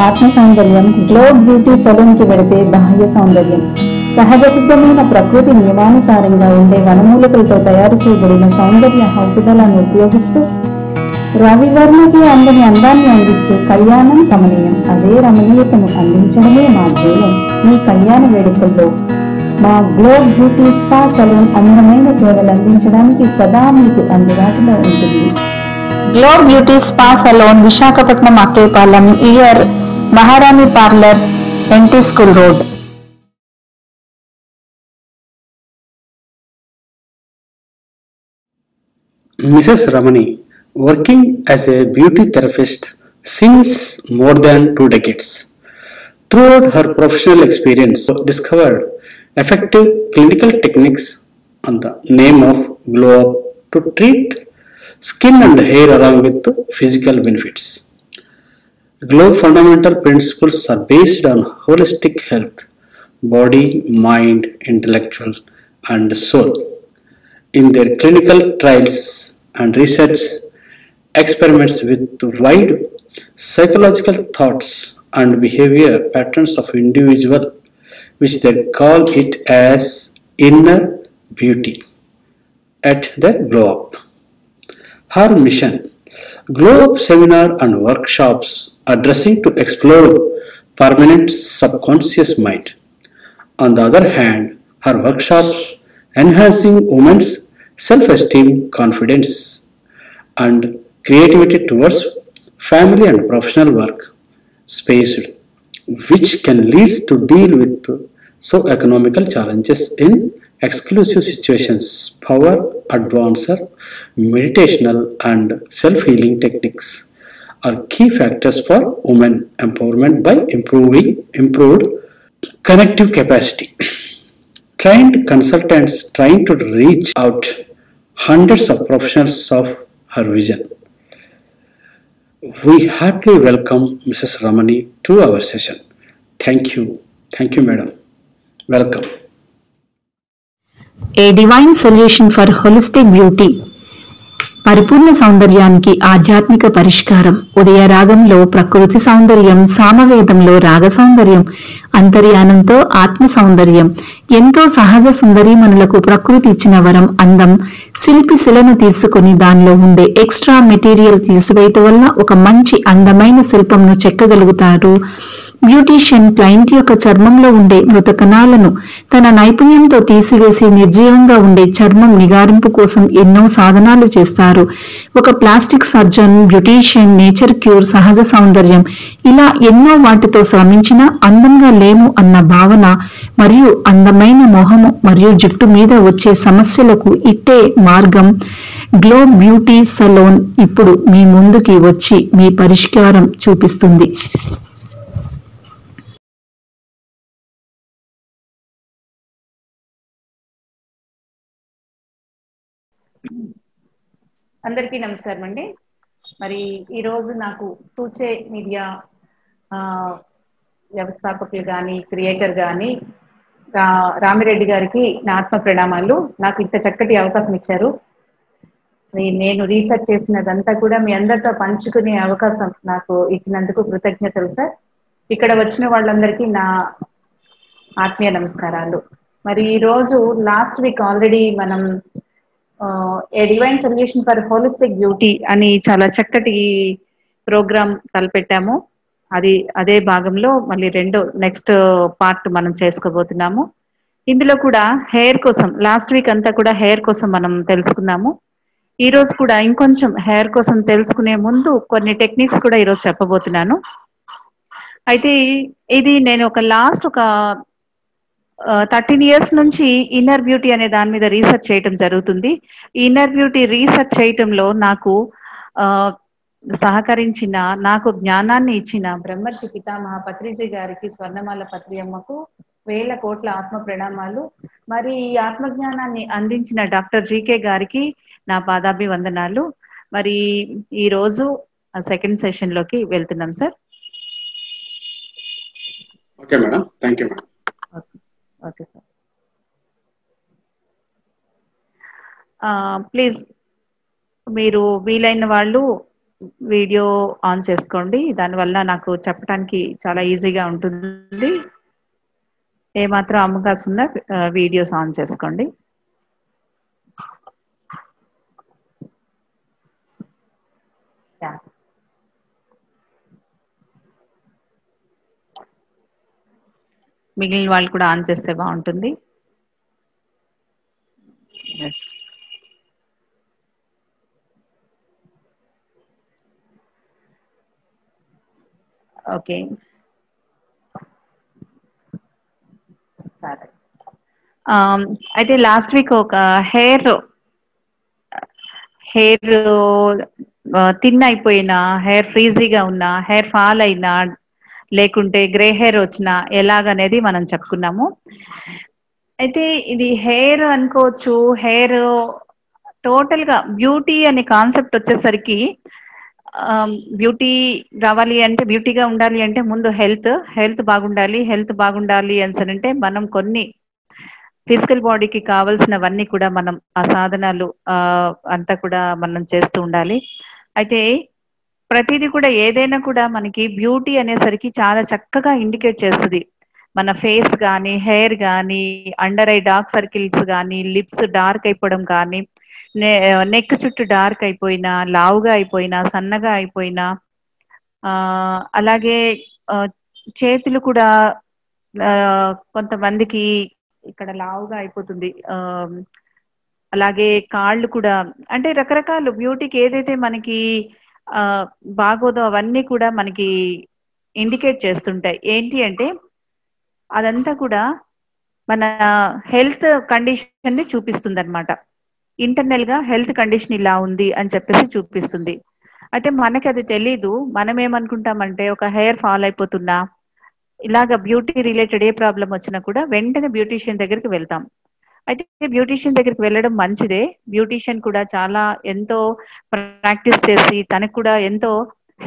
ఆత్మ సౌందర్యం. Globe beauty saloon కి వెళితే బాహ్య సౌందర్యం. సహజ సిద్ధమైన ప్రకృతి నియమానుసారంగా ఉండే వనమూలికలతో తయారు చేయబడిన సౌందర్య ఔషధాలను ఉపయోగిస్తూ రవివర్ణకి అందని అందాన్ని అందిస్తూ కళ్యాణం కమనీయం. అదే రమణీయతను అందించడమే మా ధ్యేయం. మీ కళ్యాణ వేడుకల్లో మా గ్లోబ్ బ్యూటీ స్పా సలూన్ అందమైన సేవలు అందించడానికి సదా మీకు అందుబాటులో ఉంటుంది. Globe beauty spa salon, Visakhapatnam, Akkepalem, near, Maharani parlour, NT school road. Mrs. Ramani, working as a beauty therapist since more than 2 decades. Throughout her professional experience, discovered effective clinical techniques on the name of Glow Up to treat skin and hair along with physical benefits. Glow fundamental principles are based on holistic health, body, mind, intellectual, and soul. In their clinical trials and research experiments with wide psychological thoughts and behavior patterns of individual, which they call it as inner beauty at the Glow Up. Her mission: Glow Up seminar and workshops addressing to explore permanent subconscious mind. On the other hand, her workshops enhancing women's self-esteem, confidence, and creativity towards family and professional work spaced, which can lead to deal with socio-economical challenges in exclusive situations. Power advancer, meditational, and self-healing techniques are key factors for women empowerment by improved connective capacity. Trained consultants trying to reach out hundreds of professionals of her vision. We heartily welcome Mrs. Ramani to our session. Thank you. Thank you, madam. Welcome. A divine solution for holistic beauty. పరిపూర్ణ సౌందర్యానికి ఆధ్యాత్మిక పరిష్కారం. ఉదయ రాగంలో ప్రకృతి సౌందర్యం, సామవేదంలో రాగ సౌందర్యం, అంతర్యానంతో ఆత్మ సౌందర్యం. ఎంతో సహజ సుందరీమణులకు ప్రకృతి ఇచ్చిన వరం అందం. శిల్పి శిలను తీసుకుని దానిలో ఉండే ఎక్స్ట్రా మెటీరియల్ తీసివేయటం వల్ల ఒక మంచి అందమైన శిల్పంను చెక్కగలుగుతారు. బ్యూటీషియన్ క్లయింట్ యొక్క చర్మంలో ఉండే మృత కణాలను తన నైపుణ్యంతో తీసివేసి నిర్జీవంగా ఉండే చర్మం నిగారింపు కోసం ఎన్నో సాధనాలు చేస్తారు. ఒక plastic surgeon, beautician, nature cure, సహజ సౌందర్యం, ఇలా ఎన్నో వాటితో శ్రమించినా అందంగా లేము అన్న భావన మరియు అందమైన మొహము మరియు జుట్టు మీద వచ్చే సమస్యలకు ఇట్టే మార్గం. గ్లో బ్యూటీ సలూన్ ఇప్పుడు మీ ముందుకి వచ్చి మీ పరిష్కారం చూపిస్తుంది. అందరికీ నమస్కారం అండి. మరి ఈరోజు నాకు సూచే మీడియా వ్యవస్థాపకులు కానీ, క్రియేటర్ కానీ రామిరెడ్డి గారికి నా ఆత్మ ప్రణామాలు. నాకు ఇంత చక్కటి అవకాశం ఇచ్చారు. నేను రీసెర్చ్ చేసినదంతా కూడా మీ అందరితో పంచుకునే అవకాశం నాకు ఇచ్చినందుకు కృతజ్ఞతలు సార్. ఇక్కడ వచ్చిన వాళ్ళందరికీ నా ఆత్మీయ నమస్కారాలు. మరి ఈరోజు లాస్ట్ వీక్ ఆల్రెడీ మనం a divine solution for holistic beauty అని చాలా చక్కటి ప్రోగ్రామ్ తలపెట్టాము. అదే భాగంలో మళ్ళీ నెక్స్ట్ పార్ట్ మనం చేసుకోబోతున్నాము. ఇందులో కూడా హెయిర్ కోసం లాస్ట్ వీక్ అంతా కూడా హెయిర్ కోసం మనం తెలుసుకున్నాము. ఈ రోజు కూడా ఇంకొంచెం హెయిర్ కోసం తెలుసుకునే ముందు కొన్ని టెక్నిక్స్ కూడా ఈరోజు చెప్పబోతున్నాను. అయితే ఇది నేను లాస్ట్ 13 years నుంచి ఇన్నర్ బ్యూటీ అనే దాని మీద రీసెర్చ్ చేయటం జరుగుతుంది. ఈ ఇన్నర్ బ్యూటీ రీసెర్చ్ చేయటంలో నాకు సహకరించిన, నాకు జ్ఞానాన్ని ఇచ్చిన బ్రహ్మర్షి పితామహ పత్రిజీ గారికి, స్వర్ణమాల పత్రి అమ్మకు 1000 కోట్ల ఆత్మ ప్రణామాలు. మరి ఈ ఆత్మజ్ఞానాన్ని అందించిన డాక్టర్ జీకే గారికి నా పాదాభివందనాలు. మరి ఈ రోజు సెకండ్ సెషన్ లోకి వెళ్తున్నాం sir. Okay madam, thank you madam. Okay sir. Please మీరు వీలైన వాళ్ళు వీడియో ఆన్ చేసుకోండి. దానివల్ల నాకు చెప్పడానికి చాలా ఈజీగా ఉంటుంది. ఏమాత్రం అవకాశం ఉన్నా వీడియోస్ ఆన్ చేసుకోండి. మిగిలిన వాళ్ళు కూడా ఆన్ చేస్తే బాగుంటుంది. ఎస్. ఓకే, సరే. అయితే లాస్ట్ వీక్ ఒక హెయిర్ థిన్ అయిపోయిన, హెయిర్ ఫ్రీజీగా ఉన్న, హెయిర్ ఫాల్ అయినా, లేకుంటే గ్రే హెయిర్ వచ్చినా ఎలాగనేది మనం చెప్పుకున్నాము. అయితే ఇది హెయిర్ అనుకోవచ్చు. హెయిర్ టోటల్ గా బ్యూటీ అనే కాన్సెప్ట్ వచ్చేసరికి బ్యూటీ రావాలి అంటే, బ్యూటీగా ఉండాలి అంటే ముందు హెల్త్ బాగుండాలి. హెల్త్ బాగుండాలి అంటే మనం కొన్ని ఫిజికల్ బాడీకి కావాల్సినవన్నీ కూడా మనం ఆ సాధనాలు అంతా కూడా మనం చేస్తూ ఉండాలి. అయితే ప్రతిదీ కూడా ఏదైనా కూడా మనకి బ్యూటీ అనేసరికి చాలా చక్కగా ఇండికేట్ చేస్తుంది. మన ఫేస్ కానీ, హెయిర్ కానీ, అండర్ ఐ డార్క్ సర్కిల్స్ కానీ, లిప్స్ డార్క్ అయిపోవడం కానీ, నెక్ చుట్టూ డార్క్ అయిపోయినా, లావుగా అయిపోయినా, సన్నగా అయిపోయినా, అలాగే చేతులు కూడా కొంతమందికి ఇక్కడ లావుగా అయిపోతుంది. అలాగే కాళ్ళు కూడా, అంటే రకరకాల బ్యూటీకి ఏదైతే మనకి బాగోదో అవన్నీ కూడా మనకి ఇండికేట్ చేస్తుంటాయి. ఏంటి అంటే అదంతా కూడా మన హెల్త్ కండిషన్ ని చూపిస్తుంది అనమాట. ఇంటర్నల్ గా హెల్త్ కండిషన్ ఇలా ఉంది అని చెప్పేసి చూపిస్తుంది. అయితే మనకి అది తెలీదు. మనం ఏమనుకుంటామంటే ఒక హెయిర్ ఫాల్ అయిపోతున్నా, ఇలాగ బ్యూటీ రిలేటెడ్ ఏ ప్రాబ్లం వచ్చినా కూడా వెంటనే బ్యూటీషియన్ దగ్గరికి వెళ్తాం. అయితే బ్యూటీషియన్ దగ్గరికి వెళ్ళడం మంచిదే. బ్యూటీషియన్ కూడా చాలా ఎంతో ప్రాక్టీస్ చేసి, తనకు కూడా ఎంతో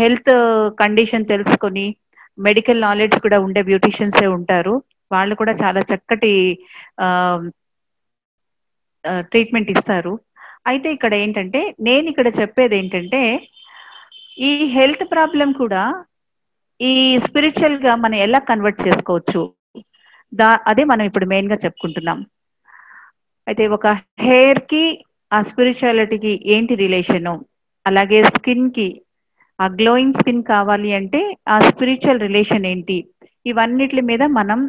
హెల్త్ కండిషన్ తెలుసుకొని, మెడికల్ నాలెడ్జ్ కూడా ఉండే బ్యూటీషియన్సే ఉంటారు. వాళ్ళు కూడా చాలా చక్కటి ట్రీట్మెంట్ ఇస్తారు. అయితే ఇక్కడ ఏంటంటే, నేను ఇక్కడ చెప్పేది ఏంటంటే, ఈ హెల్త్ ప్రాబ్లం కూడా ఈ స్పిరిచువల్ గా మనం ఎలా కన్వర్ట్ చేసుకోవచ్చు, అదే మనం ఇప్పుడు మెయిన్ గా చెప్పుకుంటున్నాం. అయితే ఒక హెయిర్ కి ఆ స్పిరిచువాలిటీకి ఏంటి రిలేషను, అలాగే స్కిన్ కి ఆ గ్లోయింగ్ స్కిన్ కావాలి అంటే ఆ స్పిరిచువల్ రిలేషన్ ఏంటి, ఇవన్నిటి మీద మనం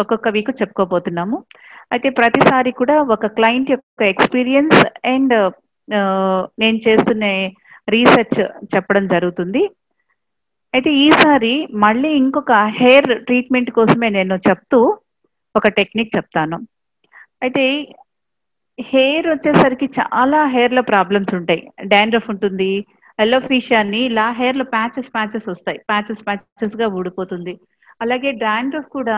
ఒక్కొక్క వీక్ చెప్పుకోబోతున్నాము. అయితే ప్రతిసారి కూడా ఒక క్లయింట్ యొక్క ఎక్స్పీరియన్స్ అండ్ నేను చేస్తున్న రీసెర్చ్ చెప్పడం జరుగుతుంది. అయితే ఈసారి మళ్ళీ ఇంకొక హెయిర్ ట్రీట్మెంట్ కోసమే నేను చెప్తూ ఒక టెక్నిక్ చెప్తాను. అయితే హెయిర్ వచ్చేసరికి చాలా హెయిర్ లో ప్రాబ్లమ్స్ ఉంటాయి. డాండ్రఫ్ ఉంటుంది, ఎలోఫిషియా అని ఇలా హెయిర్ లో ప్యాచెస్ వస్తాయి, ప్యాచెస్ గా ఊడిపోతుంది. అలాగే డాండ్రఫ్ కూడా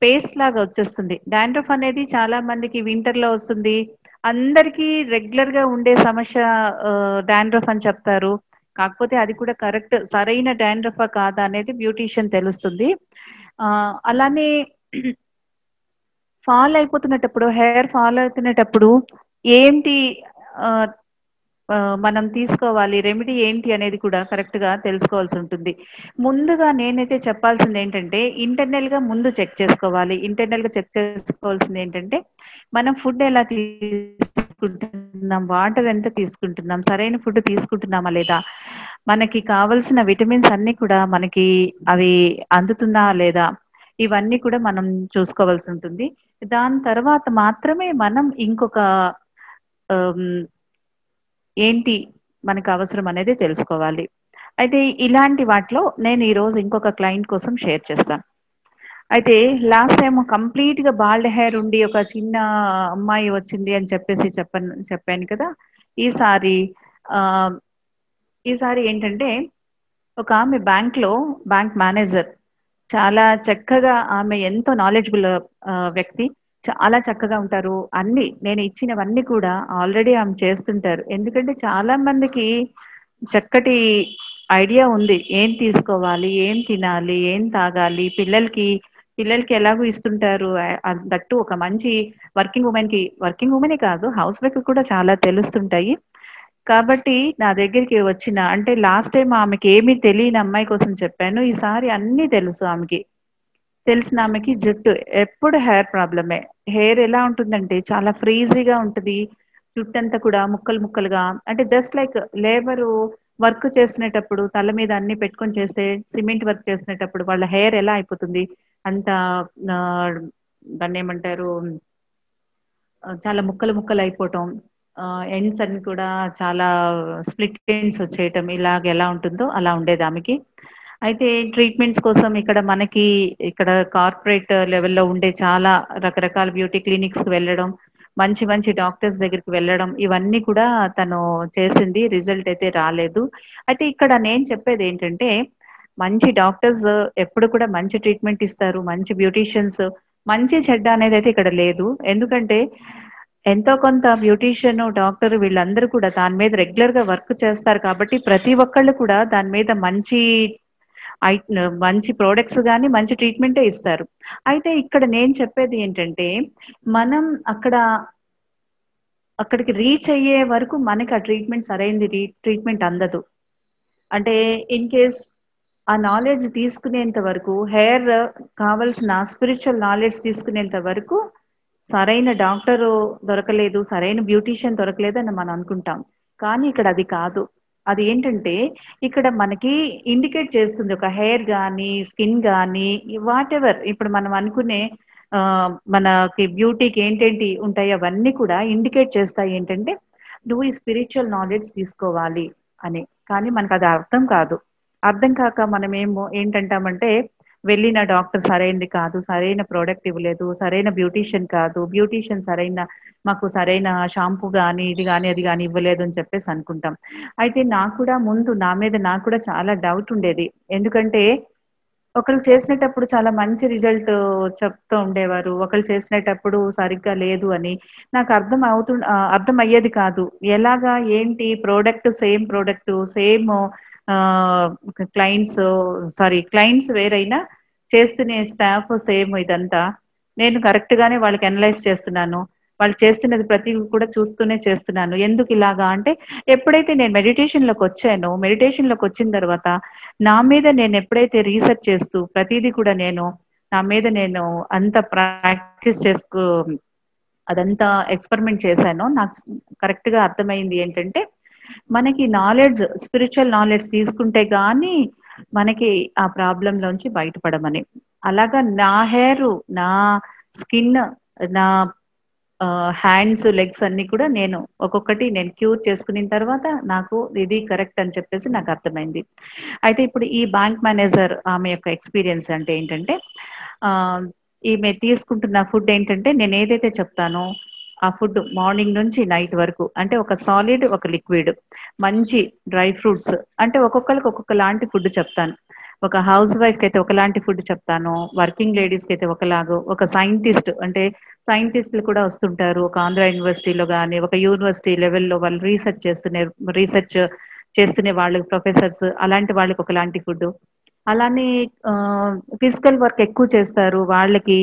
పేస్ట్ లాగా వచ్చేస్తుంది. డాండ్రఫ్ అనేది చాలా మందికి వింటర్ లో వస్తుంది. అందరికీ రెగ్యులర్ గా ఉండే సమస్య డాండ్రఫ్ అని చెప్తారు. కాకపోతే అది కూడా కరెక్ట్ సరైన డాండ్రఫా కాదా అనేది బ్యూటీషియన్ తెలుస్తుంది. అలానే ఫాల్ అయిపోతున్నప్పుడు, హెయిర్ ఫాల్ అవుతున్నప్పుడు ఏంటి మనం తీసుకోవాలి, రెమెడీ ఏంటి అనేది కూడా కరెక్ట్ గా తెలుసుకోవాల్సి ఉంటుంది. ముందుగా నేనైతే చెప్పాల్సింది ఏంటంటే, ఇంటర్నల్ గా ముందు చెక్ చేసుకోవాలి. ఇంటర్నల్ గా చెక్ చేసుకోవాల్సింది ఏంటంటే, మనం ఫుడ్ ఎలా తీసుకుంటున్నాం, వాటర్ ఎంత తీసుకుంటున్నాం, సరైన ఫుడ్ తీసుకుంటున్నామా లేదా, మనకి కావలసిన విటమిన్స్ అన్ని కూడా మనకి అవి అందుతుందా లేదా, ఇవన్నీ కూడా మనం చూసుకోవాల్సి ఉంటుంది. దాని తర్వాత మాత్రమే మనం ఇంకొక ఏంటి మనకు అవసరం అనేది తెలుసుకోవాలి. అయితే ఇలాంటి వాటిలో నేను ఈరోజు ఇంకొక క్లయింట్ కోసం షేర్ చేస్తాను. అయితే లాస్ట్ టైం కంప్లీట్ గా బాల్డ్ హెయిర్ ఉండి ఒక చిన్న అమ్మాయి వచ్చింది అని చెప్పేసి చెప్పాను కదా. ఈసారి ఏంటంటే, ఒక ఆమె బ్యాంక్ మేనేజర్, చాలా చక్కగా, ఆమె ఎంతో నాలెడ్జబుల్ వ్యక్తి, చాలా చక్కగా ఉంటారు. అన్ని నేను ఇచ్చినవన్నీ కూడా ఆల్రెడీ ఆమె చేస్తుంటారు. ఎందుకంటే చాలా మందికి చక్కటి ఐడియా ఉంది, ఏం తీసుకోవాలి, ఏం తినాలి, ఏం తాగాలి, పిల్లలకి ఎలాగో ఇస్తుంటారు. దట్టు ఒక మంచి వర్కింగ్ ఉమెనే కాదు, హౌస్ వైఫ్ కూడా చాలా తెలుస్తుంటాయి. కాబట్టి నా దగ్గరికి వచ్చిన అంటే లాస్ట్ టైం ఆమెకి ఏమీ తెలియని అమ్మాయి కోసం చెప్పాను. ఈసారి అన్నీ తెలుసు ఆమెకి. తెలిసిన ఆమెకి జుట్టు ఎప్పుడు హెయిర్ ప్రాబ్లమే. హెయిర్ ఎలా ఉంటుందంటే చాలా ఫ్రీజీగా ఉంటది. జుట్టంతా కూడా ముక్కలు ముక్కలుగా అంటే జస్ట్ లైక్ లేబరు వర్క్ చేస్తునేటప్పుడు తల మీద అన్ని పెట్టుకొని చేస్తే సిమెంట్ వర్క్ చేస్తునేటప్పుడు వాళ్ళ హెయిర్ ఎలా అయిపోతుంది అంత దాన్నేమంటారు చాలా ముక్కలు ముక్కలు అయిపోవటం. ఎండ్స్ అన్ని కూడా చాలా స్ప్లిట్ ఎండ్స్ వచ్చేయటం ఇలాగ ఎలా ఉంటుందో అలా ఉండేది ఆమెకి. అయితే ట్రీట్మెంట్స్ కోసం ఇక్కడ మనకి ఇక్కడ కార్పొరేట్ లెవెల్‌లో ఉండే చాలా రకరకాల బ్యూటీ క్లినిక్స్‌కి వెళ్ళడం, మంచి మంచి డాక్టర్స్ దగ్గరికి వెళ్ళడం ఇవన్నీ కూడా తను చేసింది. రిజల్ట్ అయితే రాలేదు. అయితే ఇక్కడ నేను చెప్పేదేంటంటే, మంచి డాక్టర్స్ ఎప్పుడు కూడా మంచి ట్రీట్మెంట్ ఇస్తారు. మంచి బ్యూటీషియన్స్ మంచి చెడ్డ అనేదైతే ఇక్కడ లేదు. ఎందుకంటే ఎంతో కొంత బ్యూటీషియన్, డాక్టర్ వీళ్ళందరూ కూడా దాని మీద రెగ్యులర్‌గా వర్క్ చేస్తారు కాబట్టి ప్రతి ఒక్కళ్ళు కూడా దాని మీద ఐ మంచి ప్రొడక్ట్స్ గాని, మంచి ట్రీట్మెంటే ఇస్తారు. అయితే ఇక్కడ నేను చెప్పేది ఏంటంటే, మనం అక్కడికి రీచ్ అయ్యే వరకు మనకి ఆ ట్రీట్మెంట్ సరైనది ట్రీట్మెంట్ అందదు. అంటే ఇన్ కేస్ ఆ నాలెడ్జ్ తీసుకునేంత వరకు హెయిర్ కావాల్సిన స్పిరిచువల్ నాలెడ్జ్ తీసుకునేంత వరకు సరైన డాక్టరు దొరకలేదు, సరైన బ్యూటీషియన్ దొరకలేదు అని మనం అనుకుంటాం. కానీ ఇక్కడ అది కాదు. అది ఏంటంటే ఇక్కడ మనకి ఇండికేట్ చేస్తుంది ఒక హెయిర్ గానీ, స్కిన్ గానీ వాటెవర్ ఇప్పుడు మనం అనుకునే మనకి బ్యూటీకి ఏంటేంటి ఉంటాయి అవన్నీ కూడా ఇండికేట్ చేస్తాయి ఏంటంటే నువ్వు ఈ స్పిరిచువల్ నాలెడ్జ్ తీసుకోవాలి అని. కానీ మనకు అది అర్థం కాదు. అర్థం కాక మనమేమో ఏంటంటామంటే వెళ్ళిన డాక్టర్ సరైనది కాదు, సరైన ప్రోడక్ట్ ఇవ్వలేదు, సరైన బ్యూటీషియన్ కాదు, బ్యూటీషియన్ మాకు సరైన షాంపూ గానీ, ఇది గానీ, అది గానీ ఇవ్వలేదు అని చెప్పేసి అనుకుంటాం. అయితే నాకు కూడా ముందు నా మీద నాకు కూడా చాలా డౌట్ ఉండేది. ఎందుకంటే ఒకళ్ళు చేసినేటప్పుడు చాలా మంచి రిజల్ట్ చెప్తూ ఉండేవారు. ఒకళ్ళు చేసినేటప్పుడు సరిగ్గా లేదు అని. నాకు అర్థం అయ్యేది కాదు. ఎలాగా ఏంటి ప్రోడక్ట్ సేమ్ క్లయింట్స్ క్లయింట్స్ వేరైనా చేస్తున్న స్టాఫ్ సేమ్ ఇదంతా. నేను కరెక్ట్ గానే వాళ్ళకి అనలైజ్ చేస్తున్నాను. వాళ్ళు చేస్తున్నది ప్రతి కూడా చూస్తూనే చేస్తున్నాను. ఎందుకు ఇలాగా అంటే ఎప్పుడైతే నేను మెడిటేషన్ లోకి వచ్చిన తర్వాత నా మీద నేను ఎప్పుడైతే రీసెర్చ్ చేస్తూ ప్రతిదీ కూడా నా మీద నేను అంత ప్రాక్టీస్ చేసుకో అదంతా ఎక్స్పెరిమెంట్ చేశాను. నాకు కరెక్ట్ గా అర్థమైంది ఏంటంటే మనకి స్పిరిచువల్ నాలెడ్జ్ తీసుకుంటే గానీ మనకి ఆ ప్రాబ్లం లోంచి బయటపడమని. అలాగా నా హెయిర్, నా స్కిన్, నా హ్యాండ్స్, లెగ్స్ అన్ని కూడా నేను ఒక్కొక్కటి నేను క్యూర్ చేసుకున్న తర్వాత నాకు ఇది కరెక్ట్ అని చెప్పేసి నాకు అర్థమైంది. అయితే ఇప్పుడు ఈ బ్యాంక్ మేనేజర్ ఆమె యొక్క ఎక్స్పీరియన్స్ అంటే ఏంటంటే ఈమె తీసుకుంటున్న ఫుడ్ ఏంటంటే నేను ఏదైతే చెప్తానో ఆ ఫుడ్ మార్నింగ్ నుంచి నైట్ వరకు అంటే ఒక సాలిడ్, ఒక లిక్విడ్, మంచి డ్రై ఫ్రూట్స్ అంటే ఒక్కొక్కరికి ఒక్కొక్క లాంటి ఫుడ్ చెప్తాను. ఒక హౌస్ వైఫ్ కి అయితే ఒకలాంటి ఫుడ్ చెప్తాను, వర్కింగ్ లేడీస్ కి అయితే ఒకలాగా, ఒక సైంటిస్టులు కూడా వస్తుంటారు ఒక ఆంధ్ర యూనివర్సిటీలో కానీ ఒక యూనివర్సిటీ లెవెల్లో వాళ్ళు రీసెర్చ్ చేస్తున్న వాళ్ళకి ప్రొఫెసర్స్ అలాంటి వాళ్ళకి ఒకలాంటి ఫుడ్. అలానే ఫిజికల్ వర్క్ ఎక్కువ చేస్తారు వాళ్ళకి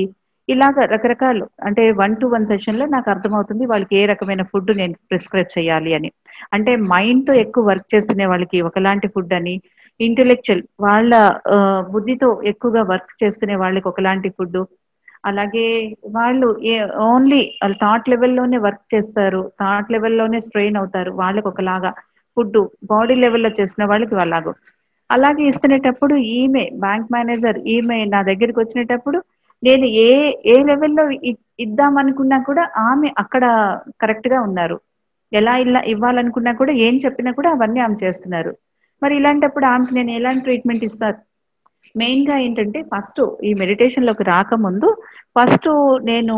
ఇలాగ రకరకాలు అంటే 1-to-1 సెషన్ లో నాకు అర్థమవుతుంది వాళ్ళకి ఏ రకమైన ఫుడ్ నేను ప్రిస్క్రైబ్ చేయాలి అని. అంటే మైండ్ తో ఎక్కువ వర్క్ చేస్తున్న వాళ్ళకి ఒకలాంటి ఫుడ్ అని, ఇంటెలెక్చువల్ వాళ్ళ బుద్ధితో ఎక్కువగా వర్క్ చేస్తున్న వాళ్ళకి ఒకలాంటి ఫుడ్. అలాగే వాళ్ళు ఓన్లీ వాళ్ళు థాట్ లెవెల్లోనే వర్క్ చేస్తారు, థాట్ లెవెల్లోనే స్ట్రెయిన్ అవుతారు, వాళ్ళకి ఒకలాగా ఫుడ్. బాడీ లెవెల్లో చేసిన వాళ్ళకి అలాగో అలాగే ఇస్తునేటప్పుడు ఈమె బ్యాంక్ మేనేజర్ ఈమె నా దగ్గరికి వచ్చినప్పుడు నేను ఏ ఏ లెవెల్లో ఇద్దామనుకున్నా కూడా ఆమె అక్కడ కరెక్ట్ గా ఉన్నారు. ఎలా ఇలా ఇవ్వాలనుకున్నా కూడా ఏం చెప్పినా కూడా అవన్నీ ఆమె చేస్తున్నారు. మరి ఇలాంటప్పుడు ఆమెకి నేను ఎలాంటి ట్రీట్మెంట్ ఇస్తాను? మెయిన్ గా ఏంటంటే ఫస్ట్ ఈ మెడిటేషన్ లోకి రాకముందు ఫస్ట్ నేను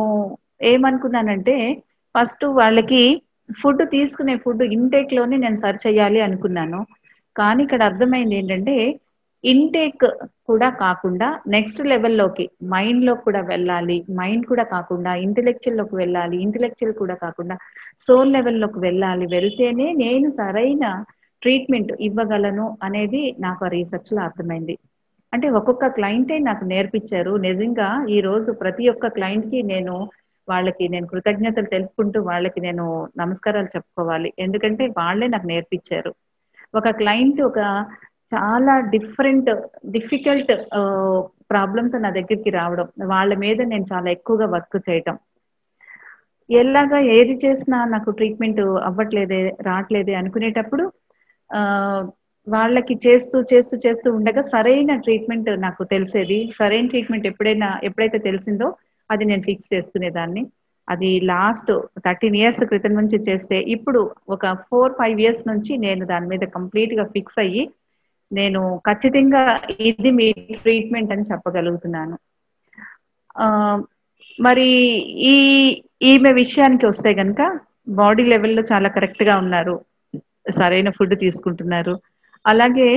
ఏమనుకున్నానంటే ఫస్ట్ వాళ్ళకి ఫుడ్ ఇంటేక్ లోనే నేను సర్చ్ చేయాలి అనుకున్నాను. కానీ ఇక్కడ అర్థమైంది ఏంటంటే ఇంటేక్ కూడా కాకుండా నెక్స్ట్ లెవెల్లోకి మైండ్ లో కూడా వెళ్ళాలి, మైండ్ కూడా కాకుండా ఇంటెలెక్చువల్ లోకి వెళ్ళాలి, ఇంటెలెక్చువల్ కూడా కాకుండా సోల్ లెవెల్లోకి వెళ్ళాలి, వెళ్తేనే నేను సరైన ట్రీట్మెంట్ ఇవ్వగలను అనేది నాకు ఆ రీసెర్చ్ లో అర్థమైంది. అంటే ఒక్కొక్క క్లయింటే నాకు నేర్పించారు. నిజంగా ఈ రోజు ప్రతి ఒక్క క్లయింట్ కి నేను వాళ్ళకి నేను కృతజ్ఞతలు తెలుపుకుంటూ వాళ్ళకి నేను నమస్కారాలు చెప్పుకోవాలి. ఎందుకంటే వాళ్ళే నాకు నేర్పించారు. ఒక క్లయింట్ ఒక చాలా డిఫికల్ట్ ప్రాబ్లమ్‌తో నా దగ్గరికి రావడం. వాళ్ళ మీద నేను చాలా ఎక్కువగా వర్క్ చేయటం. ఎలాగా ఏది చేసినా నాకు ట్రీట్మెంట్ అవ్వట్లేదే, రావట్లేదే అనుకునేటప్పుడు ఆహ్, వాళ్ళకి చేస్తూ ఉండగా సరైన ట్రీట్మెంట్ నాకు తెలిసేది. సరైన ట్రీట్మెంట్ ఎప్పుడైతే తెలిసిందో అది నేను ఫిక్స్ చేసుకునేదాన్ని. అది లాస్ట్ 13 ఇయర్స్ క్రితం నుంచి చేస్తే, ఇప్పుడు ఒక 4, 5 ఇయర్స్ నుంచి నేను దాని మీద కంప్లీట్‌గా ఫిక్స్ అయ్యి, నేను ఖచ్చితంగా ఇది మీ ట్రీట్మెంట్ అని చెప్పగలుగుతున్నాను. ఆహ్, మరి ఈ ఈమె విషయానికి వస్తే గనక బాడీ లెవెల్‌లో చాలా కరెక్ట్‌గా ఉన్నారు. సరైన ఫుడ్ తీసుకుంటున్నారు. అలాగే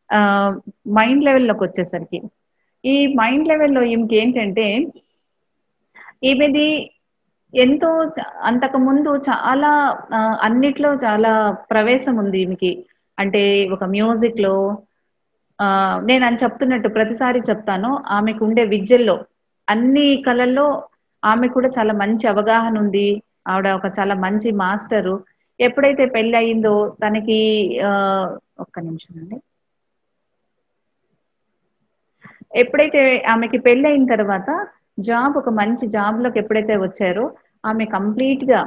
ఆహ్, మైండ్ లెవెల్‌లోకొచ్చేసరికి, ఈ మైండ్ లెవెల్‌లో ఈమెకేంటంటే, ఈమెది ఎంతో అంతకుముందు చాలా అన్నిట్లో చాలా ప్రవేశం ఉంది ఈమెకి. అంటే ఒక మ్యూజిక్‌లో నేనని చెప్తున్నట్టు ప్రతిసారి చెప్తాను. ఆమెకుండే విద్యల్లో, అన్ని కళల్లో ఆమె కూడా చాలా మంచి అవగాహన ఉంది. ఆవిడ ఒక చాలా మంచి మాస్టరు. ఎప్పుడైతే పెళ్లయిందో తనకి ఆహ్, ఒక్క నిమిషం అండి. ఎప్పుడైతే ఆమెకి పెళ్లయిన తర్వాత ఒక మంచి జాబ్‌లోకి ఎప్పుడైతే వచ్చారో, ఆమె కంప్లీట్‌గా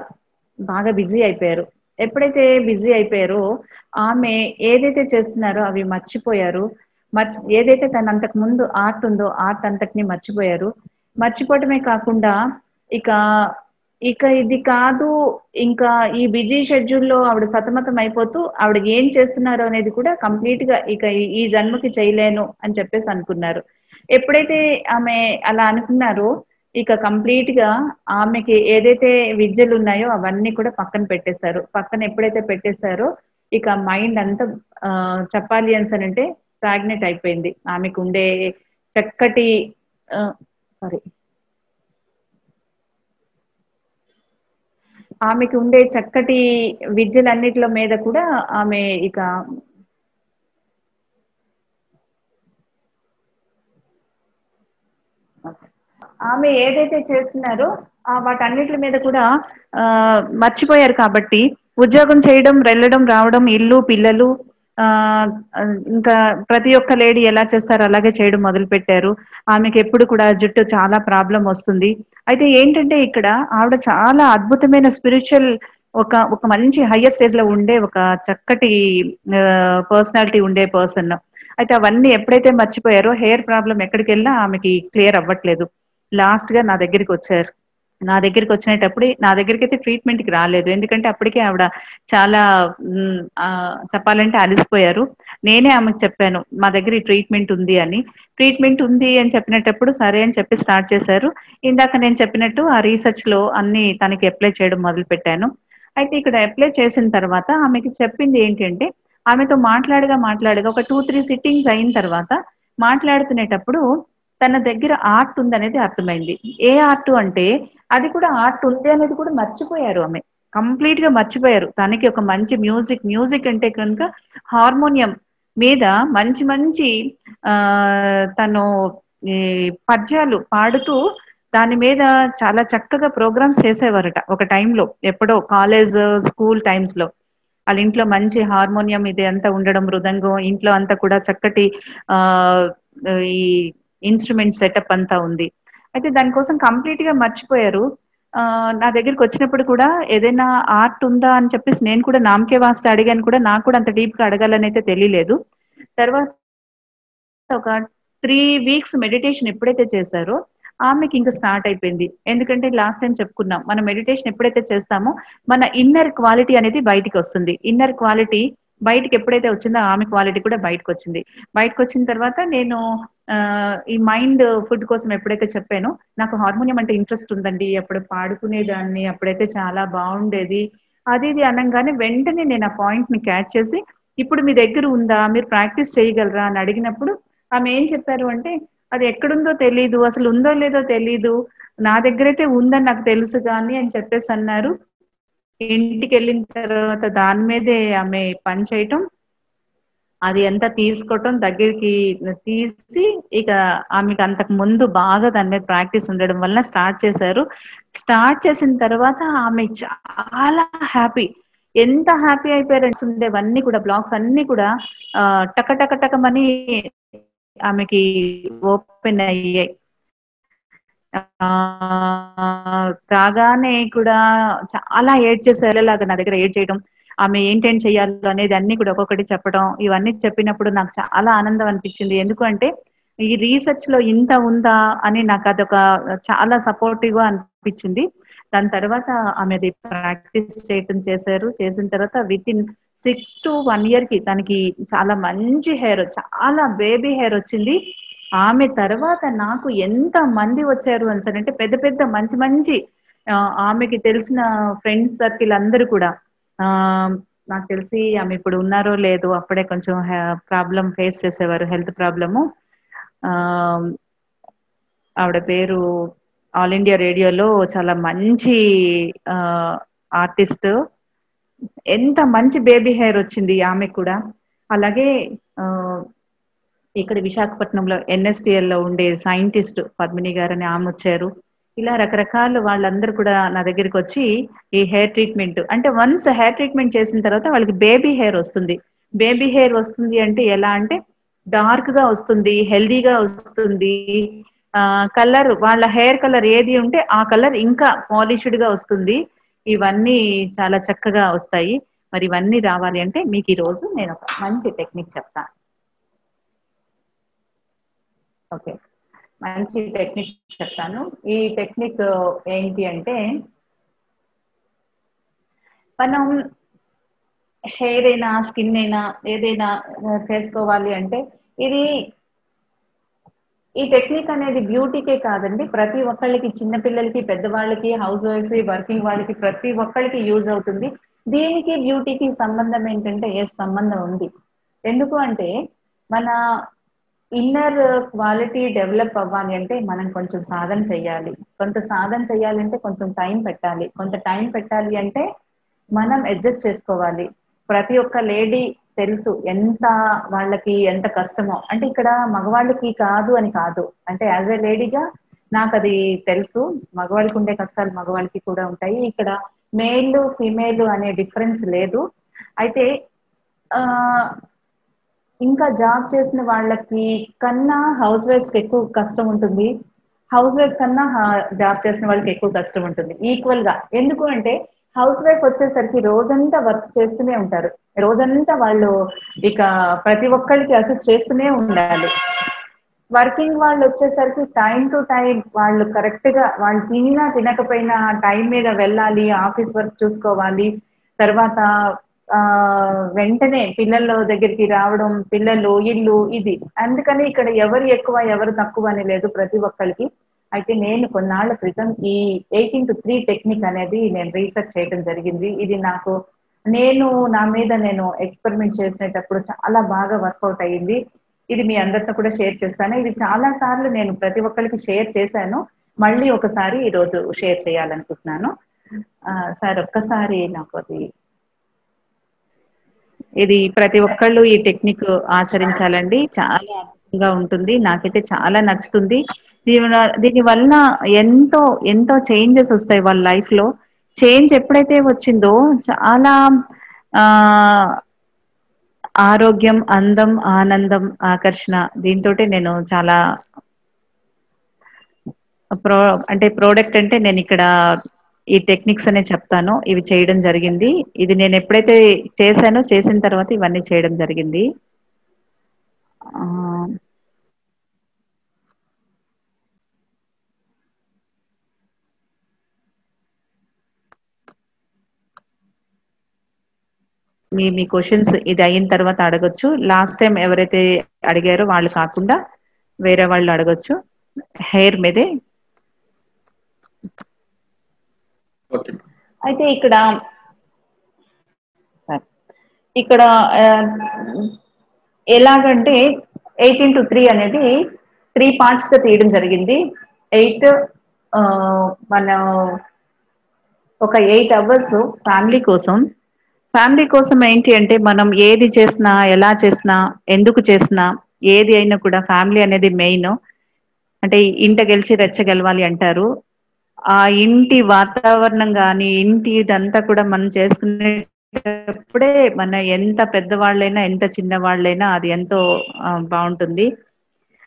బాగా బిజీ అయిపోయారు. ఎప్పుడైతే బిజీ అయిపోయారో, ఆమె ఏదైతే చేస్తున్నారో అవి మర్చిపోయారు. ఏదైతే తను అంతకు ముందు ఆర్ట్ ఉందో, ఆర్ట్ అంతటిని మర్చిపోయారు. మర్చిపోవటమే కాకుండా ఇక, ఇక ఇది కాదు, ఇంకా ఈ బిజీ షెడ్యూల్‌లో ఆవిడ సతమతం అయిపోతూ, ఆవిడ ఏం చేస్తున్నారో అనేది కూడా కంప్లీట్‌గా ఇక ఈ జన్మకి చేయలేను అని చెప్పేసి అనుకున్నారు. ఎప్పుడైతే ఆమె అలా అనుకున్నారో, ఇక కంప్లీట్‌గా ఆమెకి ఏదైతే విద్యలున్నాయో అవన్నీ కూడా పక్కన పెట్టేశారు. పక్కన ఎప్పుడైతే పెట్టేశారో, ఇక మైండ్ అంతా చెప్పాలి అనేసనంటే స్టాగ్నేట్ అయిపోయింది. ఆమెకుండే చక్కటి ఆహ్, సారీ. ఆమెకి ఉండే చక్కటి విద్యలన్నిట్ల మీద కూడా ఆమె ఇక ఆమె ఏదైతే చేస్తున్నారో వాటన్నిటి మీద కూడా మర్చిపోయారు కాబట్టి ఉద్యోగం చేయడం, వెళ్ళడం, రావడం, ఇల్లు, పిల్లలు, ఆహ్, ఇంకా ప్రతి ఒక్క లేడీ ఎలా చేస్తారో అలాగే చేయడం మొదలుపెట్టారు. ఆమెకెప్పుడు కూడా జుట్టు చాలా ప్రాబ్లమ్ వస్తుంది. అయితే ఏంటంటే ఇక్కడ ఆవిడ చాలా అద్భుతమైన స్పిరిచ్యువల్ ఒక మంచి హయ్యర్ స్టేజ్‌లో ఉండే ఒక చక్కటి పర్సనాలిటీ ఉండే పర్సన్. అయితే అవన్నీ ఎప్పుడైతే మర్చిపోయారో హెయిర్ ప్రాబ్లమ్ ఎక్కడికెళ్ళినా ఆమెకి క్లియర్ అవ్వట్లేదు. లాస్ట్‌గా నా దగ్గరికొచ్చారు. నా దగ్గరికైతే ట్రీట్‌మెంట్‌కి రాలేదు. ఎందుకంటే అప్పటికే ఆవిడ చాలా చెప్పాలంటే అలిసిపోయారు. నేనే ఆమెకు చెప్పాను, మా దగ్గర ఈ ట్రీట్‌మెంట్ ఉంది అని. ట్రీట్‌మెంట్ ఉంది అని చెప్పినటప్పుడు సరే అని చెప్పి స్టార్ట్ చేశారు. ఇందాక నేను చెప్పినట్టు ఆ రీసెర్చ్‌లో అన్నీ తనకి అప్లై చేయడం మొదలుపెట్టాను. అయితే ఇక్కడ అప్లై చేసిన తర్వాత ఆమెకి చెప్పింది ఏంటంటే, ఆమెతో మాట్లాడగా ఒక 2, 3 సిట్టింగ్స్ అయిన తర్వాత మాట్లాడుతునేటప్పుడు తన దగ్గర ఆర్ట్ ఉందనేది అర్థమైంది. ఏ ఆర్ట్ అంటే, అది కూడా ఆర్ట్ ఉంది అనేది కూడా మర్చిపోయారు ఆమె. కంప్లీట్‌గా మర్చిపోయారు. తనకి ఒక మంచి మ్యూజిక్ అంటే కనుక హార్మోనియం మీద మంచి మంచి తను ఈ పద్యాలు పాడుతూ దాని మీద చాలా చక్కగా ప్రోగ్రామ్స్ చేసేవారట ఒక టైంలో. ఎప్పుడో కాలేజ్, స్కూల్ టైమ్స్‌లో. ఆళ్ళ ఇంట్లో మంచి హార్మోనియం ఇది అంతా ఉండడం, మృదంగం, ఇంట్లో అంతా కూడా చక్కటి ఆహ్, ఈ ఇన్‌స్ట్రుమెంట్ సెటప్ అంతా ఉంది. అయితే దానికోసం కంప్లీట్‌గా మర్చిపోయారు. నా దగ్గరికొచ్చినప్పుడు కూడా ఏదైనా ఆర్ట్ ఉందా అని చెప్పేసి నేను కూడా నామకే వాస్తే అడిగాను కూడా. నాకు కూడా అంత డీప్‌గా అడగాలనైతే తెలియలేదు. తర్వాత ఒక 3 వీక్స్ మెడిటేషన్ ఎప్పుడైతే చేశారో, ఆమెకింక స్టార్ట్ అయిపోయింది. ఎందుకంటే లాస్ట్ టైమ్ చెప్పుకున్నాం. మనం మెడిటేషన్ ఎప్పుడైతే చేస్తామో, మన ఇన్నర్ క్వాలిటీ అనేది బయటికొస్తుంది. ఇన్నర్ క్వాలిటీ బయటికి ఎప్పుడైతే వచ్చిందో, ఆమె క్వాలిటీ కూడా బయటకొచ్చింది. బయటకొచ్చిన తర్వాత నేను ఈ మైండ్ ఫుడ్ కోసం ఎప్పుడైతే చెప్పానో, నాకు హార్మోనియం అంటే ఇంట్రెస్ట్ ఉందండి. అప్పుడు పాడుకునేదాన్ని. అప్పుడైతే చాలా బావుండేది. అది ఇది అనంగానే వెంటనే నేను ఆ పాయింట్‌ని క్యాచ్ చేసి, ఇప్పుడు మీ దగ్గర ఉందా? మీరు ప్రాక్టీస్ చేయగలరా? అని అడిగినప్పుడు ఆమె ఏం చెప్పారు అంటే, అది ఎక్కడుందో తెలీదు. అసలు ఉందో లేదో తెలీదు. నా దగ్గరైతే ఉందని నాకు తెలుసు గాని అని చెప్పేసన్నారు. ఇంటికెళ్ళిన తర్వాత దాని మీదే ఆమె పని చేయటం. అది ఎంత తీసుకోవటం దగ్గరికి తీసి ఇక ఆమెకు అంతకు ముందు బాగా దాని మీద ప్రాక్టీస్ ఉండడం వల్ల స్టార్ట్ చేశారు. స్టార్ట్ చేసిన తర్వాత ఆమె చాలా హ్యాపీ, ఎంత హ్యాపీ అయిపోయారంటే ఉండేవన్నీ కూడా బ్లాక్స్ అన్ని కూడా టక టక టకమని ఆమెకి ఓపెన్ అయ్యాయి. రాగానే కూడా చాలా ఏడ్చేసారు, లాగా నా దగ్గర ఏడ్ చేయడం, ఆమె ఏంటేం చెయ్యాలో అనేది అన్ని కూడా ఒక్కొక్కటి చెప్పడం, ఇవన్నీ చెప్పినప్పుడు నాకు చాలా ఆనందం అనిపించింది. ఎందుకంటే ఈ రీసెర్చ్ లో ఇంత ఉందా అని నాకు అదొక చాలా సపోర్టివ్ గా అనిపించింది. దాని తర్వాత ఆమెది ప్రాక్టీస్ చేయటం చేశారు. చేసిన తర్వాత విత్ ఇన్ 6 to 1 year కి తనకి చాలా మంచి హెయిర్, చాలా బేబీ హెయిర్ వచ్చింది. ఆమె తర్వాత నాకు ఎంత మంది వచ్చారు అంటే పెద్ద పెద్ద మంచి మంచి ఆమెకి తెలిసిన ఫ్రెండ్స్ సర్కిల్ అందరూ కూడా నాకు తెలిసి ఆమె ఇప్పుడు ఉన్నారో లేదో, అప్పుడే కొంచెం ప్రాబ్లం ఫేస్ చేసేవారు, హెల్త్ ప్రాబ్లము. ఆవిడ పేరు ఆల్ ఇండియా రేడియోలో చాలా మంచి ఆర్టిస్ట్. ఎంత మంచి బేబీ హెయిర్ వచ్చింది ఆమె కూడా. అలాగే ఇక్కడ విశాఖపట్నంలో NSTL లో ఉండే సైంటిస్ట్ పద్మిని గారని ఆమె వచ్చారు. ఇలా రకరకాల వాళ్ళందరూ కూడా నా దగ్గరికి వచ్చి ఈ హెయిర్ ట్రీట్మెంట్ అంటే వన్స్ హెయిర్ ట్రీట్మెంట్ చేసిన తర్వాత వాళ్ళకి బేబీ హెయిర్ వస్తుంది. బేబీ హెయిర్ వస్తుంది అంటే ఎలా అంటే డార్క్ గా వస్తుంది, హెల్దీగా వస్తుంది, కలర్ వాళ్ళ హెయిర్ కలర్ ఏది ఉంటే ఆ కలర్ ఇంకా పాలిష్డ్ గా వస్తుంది. ఇవన్నీ చాలా చక్కగా వస్తాయి. మరి ఇవన్నీ రావాలి అంటే మీకు ఈ రోజు నేను ఒక మంచి టెక్నిక్ చెప్తాను. ఓకే, మంచి టెక్నిక్ చెప్తాను. ఈ టెక్నిక్ ఏంటి అంటే, మనం హెయిర్ అయినా స్కిన్ అయినా ఏదైనా చేసుకోవాలి అంటే ఈ టెక్నిక్ అనేది బ్యూటీకే కాదండి, ప్రతి ఒక్కళ్ళకి, చిన్నపిల్లలకి, పెద్దవాళ్ళకి, హౌస్ వైఫ్స్, వర్కింగ్ వాళ్ళకి, ప్రతి ఒక్కళ్ళకి యూజ్ అవుతుంది. దీనికి బ్యూటీకి సంబంధం ఏంటంటే సంబంధం ఉంది. ఎందుకు అంటే మన ఇన్నర్ క్వాలిటీ డెవలప్ అవ్వాలి అంటే మనం కొంచెం సాధన చెయ్యాలి. కొంత సాధన చెయ్యాలంటే కొంచెం టైం పెట్టాలి. కొంత టైం పెట్టాలి అంటే మనం అడ్జస్ట్ చేసుకోవాలి. ప్రతి ఒక్క లేడీ తెలుసు ఎంత వాళ్ళకి ఎంత కష్టమో. అంటే ఇక్కడ మగవాళ్ళకి కాదు అని కాదు, అంటే యాజ్ ఎ లేడీగా నాకు అది తెలుసు. మగవాళ్ళకి ఉండే కష్టాలు మగవాళ్ళకి కూడా ఉంటాయి. ఇక్కడ మేల్ ఫీమేల్ అనే డిఫరెన్స్ లేదు. అయితే ఇంకా జాబ్ చేసిన వాళ్ళకి కన్నా హౌస్ వైఫ్స్ కి ఎక్కువ కష్టం ఉంటుంది. హౌస్ వైఫ్ కన్నా జాబ్ చేసిన వాళ్ళకి ఎక్కువ కష్టం ఉంటుంది ఈక్వల్ గా. ఎందుకు అంటే హౌస్ వైఫ్ వచ్చేసరికి రోజంతా వర్క్ చేస్తూనే ఉంటారు, రోజంతా వాళ్ళు ఇక ప్రతి ఒక్కరికి అసిస్ట్ చేస్తూనే ఉండాలి. వర్కింగ్ వాళ్ళు వచ్చేసరికి టైం టు టైం వాళ్ళు కరెక్ట్ గా వాళ్ళు తినినా తినకపోయినా టైం మీద వెళ్ళాలి, ఆఫీస్ వర్క్ చూసుకోవాలి. తర్వాత వెంటనే పిల్లల దగ్గరికి రావడం, పిల్లలు, ఇల్లు, ఇది. అందుకని ఇక్కడ ఎవరు ఎక్కువ ఎవరు తక్కువ అని లేదు, ప్రతి ఒక్కరికి. అయితే నేను కొన్నాళ్ల క్రితం ఈ 18-3 టెక్నిక్ అనేది నేను రీసెర్చ్ చేయడం జరిగింది. ఇది నాకు నా మీద నేను ఎక్స్పెరిమెంట్ చేసేటప్పుడు చాలా బాగా వర్కౌట్ అయ్యింది. ఇది మీ అందరితో కూడా షేర్ చేస్తాను. ఇది చాలా సార్లు నేను ప్రతి ఒక్కరికి షేర్ చేశాను, మళ్ళీ ఒకసారి ఈరోజు షేర్ చేయాలనుకుంటున్నాను. సార్ ఒక్కసారి నాకు అది, ఇది ప్రతి ఒక్కళ్ళు ఈ టెక్నిక్ ఆచరించాలండి, చాలా అద్భుతంగా ఉంటుంది. నాకైతే చాలా నచ్చుతుంది. దీని వల్ల ఎంతో ఎంతో చేంజెస్ వస్తాయి వాళ్ళ లైఫ్ లో. చేంజ్ ఎప్పుడైతే వచ్చిందో చాలా ఆరోగ్యం, అందం, ఆనందం, ఆకర్షణ, దీంతోటే నేను చాలా అంటే ప్రోడక్ట్ అంటే నేను ఇక్కడ ఈ టెక్నిక్స్ అనే చెప్తాను. ఇవి చేయడం జరిగింది. ఇది నేను ఎప్పుడైతే చేశానో చేసిన తర్వాత ఇవన్నీ చేయడం జరిగింది. మీ క్వశ్చన్స్ ఇది అయిన తర్వాత అడగొచ్చు. లాస్ట్ టైం ఎవరైతే అడిగారో వాళ్ళు కాకుండా వేరే వాళ్ళు అడగొచ్చు హెయిర్ మీదే. అయితే ఇక్కడ ఎలాగంటే 18-3 అనేది 3 పార్ట్స్ గా తీయడం జరిగింది. 8 మన ఒక 8 hours ఫ్యామిలీ కోసం, ఫ్యామిలీ కోసం ఏంటి అంటే మనం ఏది చేసినా, ఎలా చేసినా, ఎందుకు చేసినా, ఏది అయినా కూడా ఫ్యామిలీ అనేది మెయిన్. అంటే ఇంట గెలిచి రెచ్చ గెలవాలి అంటారు. ఆ ఇంటి వాతావరణం గాని, ఇంటి ఇదంతా కూడా మనం చేసుకునేటప్పుడే మన ఎంత పెద్దవాళ్ళైనా, ఎంత చిన్నవాళ్ళైనా అది ఎంతో బావుంటుంది.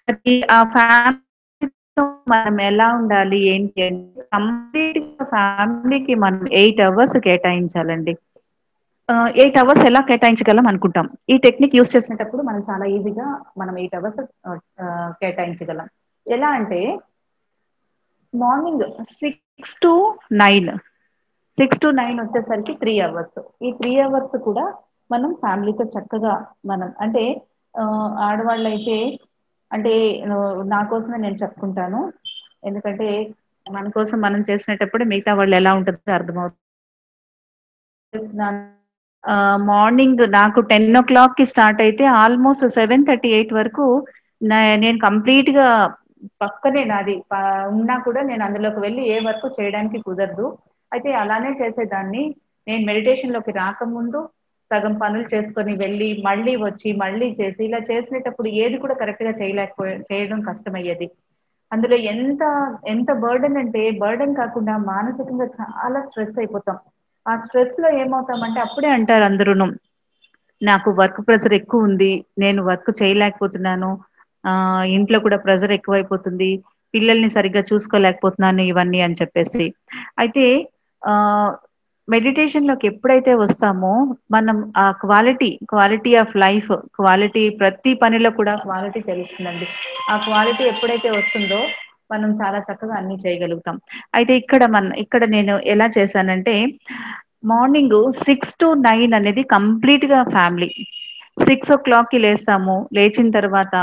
అది ఆ ఫ్యామిలీతో మనం ఎలా ఉండాలి ఏంటి అంటే కంప్లీట్‌గా ఫ్యామిలీకి మనం 8 అవర్స్ కేటాయించాలండి. 8 అవర్స్ ఎలా కేటాయించగలం అనుకుంటాం. ఈ టెక్నిక్ యూజ్ చేసేటప్పుడు మనం చాలా ఈజీగా మనం 8 అవర్స్ కేటాయించగలం. ఎలా అంటే మార్నింగ్ 6-9 6-9 వచ్చేసరికి 3 అవర్స్. ఈ 3 అవర్స్ కూడా మనం ఫ్యామిలీతో చక్కగా మనం అంటే ఆడవాళ్ళైతే అంటే నా కోసమే నేను చెప్పుకుంటాను. ఎందుకంటే మన కోసం మనం చేసినప్పుడు మిగతా వాళ్ళు ఎలా ఉంటుందో అర్థమవుతుంది. మార్నింగ్ నాకు 10:00కి స్టార్ట్ అయితే ఆల్మోస్ట్ 7:38 వరకు నేను కంప్లీట్ గా పక్కనే నాది ఉన్నా కూడా నేను అందులోకి వెళ్ళి ఏ వర్క్ చేయడానికి కుదరదు. అయితే అలానే చేసేదాన్ని. నేను మెడిటేషన్ లోకి రాకముందు సగం పనులు చేసుకొని వెళ్ళి మళ్ళీ వచ్చి మళ్ళీ చేసి ఇలా చేసేటప్పుడు ఏది కూడా కరెక్ట్ గా చేయడం కష్టమయ్యేది. అందులో ఎంత ఎంత బర్డెన్ అంటే బర్డెన్ కాకుండా మానసికంగా చాలా స్ట్రెస్ అయిపోతాం. ఆ స్ట్రెస్ లో ఏమవుతామంటే అప్పుడే అంటారు అందరూను, నాకు వర్క్ ప్రెషర్ ఎక్కువ ఉంది, నేను వర్క్ చేయలేకపోతున్నాను, ఇంట్లో కూడా ప్రెషర్ ఎక్కువైపోతుంది, పిల్లల్ని సరిగ్గా చూసుకోలేకపోతున్నాను ఇవన్నీ అని చెప్పేసి. అయితే ఆ మెడిటేషన్ లోకి ఎప్పుడైతే వస్తామో మనం ఆ క్వాలిటీ ఆఫ్ లైఫ్, క్వాలిటీ ప్రతి పనిలో కూడా క్వాలిటీ తెలుస్తుందండి. ఆ క్వాలిటీ ఎప్పుడైతే వస్తుందో మనం చాలా చక్కగా అన్ని చేయగలుగుతాం. అయితే ఇక్కడ నేను ఎలా చేశానంటే మార్నింగ్ 6-9 అనేది కంప్లీట్ గా ఫ్యామిలీ. 6 o'clock కి లేస్తాము. లేచిన తర్వాత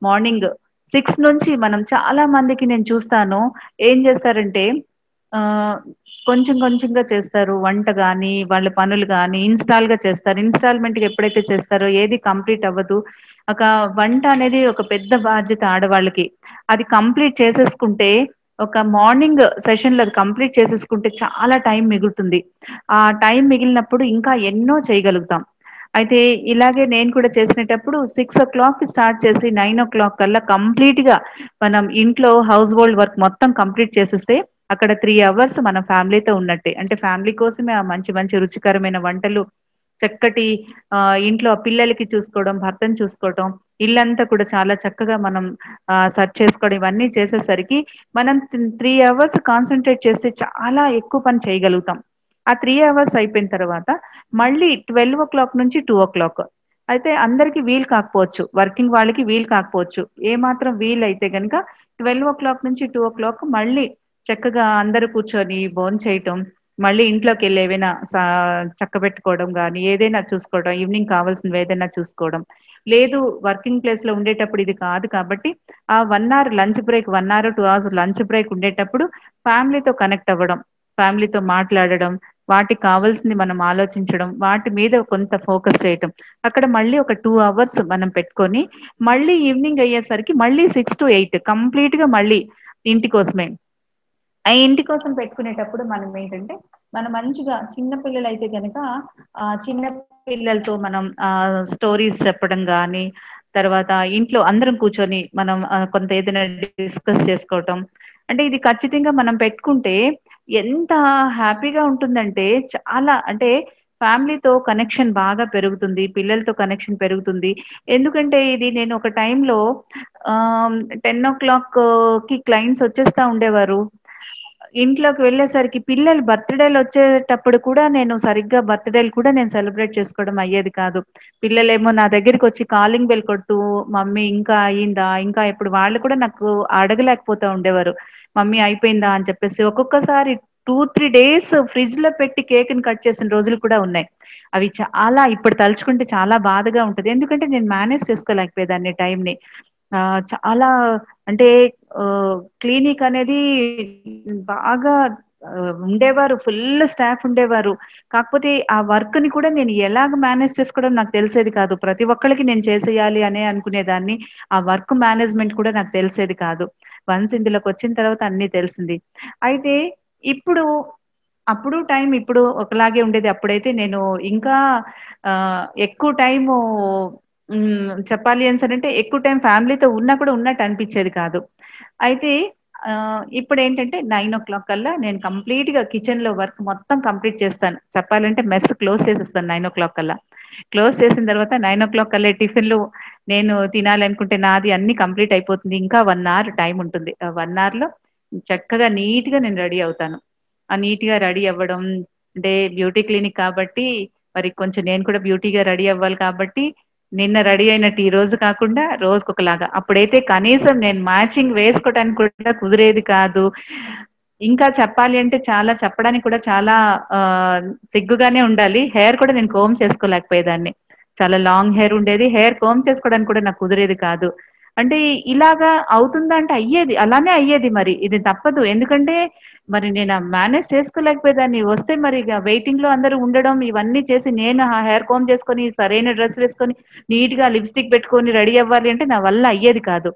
మార్నింగ్ 6 నుంచి మనం చాలా మందికి నేను చూస్తాను ఏం చేస్తారంటే ఆ కొంచెం కొంచెంగా చేస్తారు. వంట గాని, వాళ్ళ పనులు గాని గా చేస్తారు. ఇన్‌స్టాల్‌మెంట్‌గా ఎప్పుడైతే చేస్తారో ఏది కంప్లీట్ అవ్వదు. ఒక వంట అనేది ఒక పెద్ద బాధ్యత ఆడవాళ్ళకి. అది కంప్లీట్ చేసేసుకుంటే ఒక మార్నింగ్ సెషన్‌లో అది కంప్లీట్ చేసేసుకుంటే చాలా టైం మిగులుతుంది. ఆ టైం మిగిలినప్పుడు ఇంకా ఎన్నో చేయగలుగుతాం. అయితే ఇలాగే నేను కూడా చేసినేటప్పుడు 6 o'clock స్టార్ట్ చేసి 9 o'clock కల్లా కంప్లీట్‌గా మనం ఇంట్లో హౌస్ హోల్డ్ వర్క్ మొత్తం కంప్లీట్ చేసేస్తే అక్కడ 3 అవర్స్ మనం ఫ్యామిలీతో ఉన్నట్టే. అంటే ఫ్యామిలీ కోసమే ఆ మంచి మంచి రుచికరమైన వంటలు, చక్కటి ఇంట్లో పిల్లలకి చూసుకోవడం, భర్తను చూసుకోవటం, ఇల్లంతా కూడా చాలా చక్కగా మనం సెర్చ్ చేసుకోవడం ఇవన్నీ చేసేసరికి మనం 3 అవర్స్ కాన్సంట్రేట్ చేస్తే చాలా ఎక్కువ పని చేయగలుగుతాం. ఆ 3 అవర్స్ అయిపోయిన తర్వాత మళ్ళీ 12 o'clock నుంచి 2 o'clock. అయితే అందరికి వీలు కాకపోవచ్చు. వర్కింగ్ వాళ్ళకి వీలు కాకపోవచ్చు. ఏమాత్రం వీలైతే గనక 12 o'clock నుంచి 2 o'clock మళ్ళీ చక్కగా అందరూ కూర్చొని భోంచేయటం, మళ్ళీ ఇంట్లోకెళ్ళి ఏవైనా చక్కబెట్టుకోవడం గానీ, ఏదైనా చూసుకోవడం, ఈవినింగ్ కావాల్సినవి ఏదైనా చూసుకోవడం. లేదు వర్కింగ్ ప్లేస్‌లో ఉండేటప్పుడు ఇది కాదు కాబట్టి ఆ 1 hour lunch break 1 hour, 2 hours lunch break ఉండేటప్పుడు ఫ్యామిలీతో కనెక్ట్ అవ్వడం, ఫ్యామిలీతో మాట్లాడడం, వాటికి కావాల్సింది మనం ఆలోచించడం, వాటి మీద కొంత ఫోకస్ చేయటం. అక్కడ మళ్ళీ ఒక 2 అవర్స్ మనం పెట్టుకొని, మళ్ళీ ఈవినింగ్ అయ్యేసరికి మళ్ళీ 6-8 కంప్లీట్‌గా మళ్ళీ ఇంటి కోసమే. ఆ ఇంటి కోసం పెట్టుకునేటప్పుడు మనం ఏంటంటే, మనం మంచిగా చిన్న పిల్లలైతే గనక చిన్న పిల్లలతో మనం స్టోరీస్ చెప్పడం గానీ, తర్వాత ఇంట్లో అందరం కూర్చొని మనం కొంత ఏదైనా డిస్కస్ చేసుకోవటం. అంటే ఇది ఖచ్చితంగా మనం పెట్టుకుంటే ఎంత హ్యాపీగా ఉంటుందంటే చాలా అంటే ఫ్యామిలీతో కనెక్షన్ బాగా పెరుగుతుంది. పిల్లలతో కనెక్షన్ పెరుగుతుంది. ఎందుకంటే ఇది నేను ఒక టైంలో 10:00కి క్లయింట్స్ వచ్చేస్తా ఉండేవారు. ఇంట్లోకి వెళ్ళేసరికి పిల్లలు బర్త్‌డేలు వచ్చేటప్పుడు కూడా నేను సరిగ్గా బర్త్‌డేలు కూడా నేను సెలబ్రేట్ చేసుకోవడం అయ్యేది కాదు. పిల్లలేమో నా దగ్గరికొచ్చి కాలింగ్ బెల్ కొడుతూ, "మమ్మీ ఇంకా అయిందా? ఇంకా" ఇప్పుడు వాళ్ళు కూడా నాకు అడగలేకపోతా ఉండేవారు. "మమ్మీ అయిపోయిందా?" అని చెప్పేసి. ఒక్కొక్కసారి 2, 3 డేస్ ఫ్రిడ్జ్‌లో పెట్టి కేక్‌ని కట్ చేసిన రోజులు కూడా ఉన్నాయి. అవి చాలా ఇప్పుడు తలుచుకుంటే చాలా బాధగా ఉంటది. ఎందుకంటే నేను మేనేజ్ చేసుకోలేకపోయేదాన్ని టైంని. చాలా అంటే క్లినిక్ అనేది బాగా ఉండేవారు. ఫుల్ స్టాఫ్ ఉండేవారు. కాకపోతే ఆ వర్క్‌ని కూడా నేను ఎలాగ మేనేజ్ చేసుకోవడం నాకు తెలిసేది కాదు. ప్రతి ఒక్కళ్ళకి నేను చేసేయాలి అనే అనుకునేదాన్ని. ఆ వర్క్ మేనేజ్‌మెంట్ కూడా నాకు తెలిసేది కాదు. వన్స్ ఇందులోకొచ్చిన తర్వాత అన్నీ తెలిసింది. అయితే ఇప్పుడు అప్పుడు టైం ఇప్పుడు ఒకలాగే ఉండేది. అప్పుడైతే నేను ఇంకా ఎక్కువ టైము చెప్పాలి అనేసనంటే ఎక్కువ టైం ఫ్యామిలీతో ఉన్నా కూడా ఉన్నట్టు అనిపిచ్చేది కాదు. అయితే ఇప్పుడేంటంటే 9:00 కల్లా నేను కంప్లీట్‌గా కిచెన్‌లో వర్క్ మొత్తం కంప్లీట్ చేస్తాను. చెప్పాలంటే మెస్ క్లోజ్ చేసేస్తాను 9:00 కల్లా. క్లోజ్ చేసిన తర్వాత 9:00 కల్లా టిఫిన్‌లు నేను తినాలనుకుంటే నాది అన్నీ కంప్లీట్ అయిపోతుంది. ఇంకా 1 అవర్ టైమ్ ఉంటుంది. ఆ 1 అవర్‌లో చక్కగా నీట్‌గా నేను రెడీ అవుతాను. ఆ నీట్‌గా రెడీ అవ్వడం అంటే బ్యూటీ క్లినిక్ కాబట్టి మరి కొంచెం నేను కూడా బ్యూటీగా రెడీ అవ్వాలి కాబట్టి నిన్న రెడీ అయినట్టు ఈ రోజు కాకుండా రోజుకొకలాగా. అప్పుడైతే కనీసం నేను మ్యాచింగ్ వేసుకోవటానికి కూడా కుదిరేది కాదు. ఇంకా చెప్పాలి అంటే చెప్పడానికి కూడా చాలా సిగ్గుగానే ఉండాలి. హెయిర్ కూడా నేను కోంబ్ చేసుకోలేకపోయేదాన్ని. చాలా లాంగ్ హెయిర్ ఉండేది. హెయిర్ కోంబ్ చేసుకోవడానికి కూడా నాకు కుదిరేది కాదు. అంటే ఇలాగా అవుతుందా అంటే అయ్యేది. అలానే అయ్యేది మరి. ఇది తప్పదు. ఎందుకంటే మరి నేను మేనేజ్ చేసుకోలేకపోయేదాన్ని. వస్తే మరి ఇగ వెయిటింగ్‌లో అందరూ ఉండడం ఇవన్నీ చేసి నేను ఆ హెయిర్ కోంబ్ చేసుకొని, సరైన డ్రెస్ వేసుకొని, నీట్‌గా లిప్‌స్టిక్ పెట్టుకొని రెడీ అవ్వాలి అంటే నా వల్ల అయ్యేది కాదు.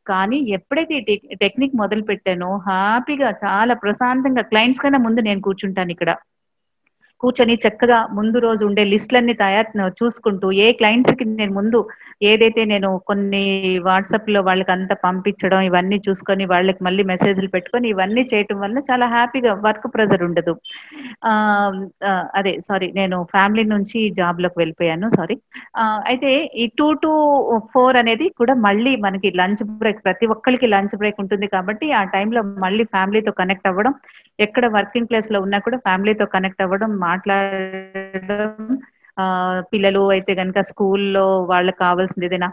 కానీ ఎప్పుడైతే ఈ టెక్నిక్ మొదలుపెట్టానో హ్యాపీగా చాలా ప్రశాంతంగా క్లయింట్స్ కన్నా ముందు నేను కూర్చుంటానిక్కడ. కూర్చొని చక్కగా ముందు రోజు ఉండే లిస్ట్‌లన్నీ చూసుకుంటూ ఏ క్లయింట్స్‌కి నేను ముందు ఏదైతే నేను కొన్ని వాట్సాప్‌లో వాళ్ళకంతా పంపించడం ఇవన్నీ చూసుకొని వాళ్ళకి మళ్ళీ మెసేజ్‌లు పెట్టుకొని ఇవన్నీ చేయటం వల్ల చాలా హ్యాపీగా వర్క్ ప్రెషర్ ఉండదు. ఆహ్, అదే సారీ నేను ఫ్యామిలీ నుంచి జాబ్‌లోకి వెళ్ళిపోయాను. సారీ. అయితే ఈ 2-4 అనేది కూడా మళ్ళీ మనకి లంచ్ బ్రేక్ ప్రతి ఒక్కళ్ళకి లంచ్ బ్రేక్ ఉంటుంది కాబట్టి ఆ టైంలో మళ్ళీ ఫ్యామిలీతో కనెక్ట్ అవ్వడం ఎక్కడ వర్కింగ్ ప్లేస్‌లో ఉన్నా కూడా ఫ్యామిలీతో కనెక్ట్ అవ్వడం, మాట్లాడడం పిల్లలు అయితే గనక స్కూల్లో వాళ్ళకి కావాల్సింది ఏదైనా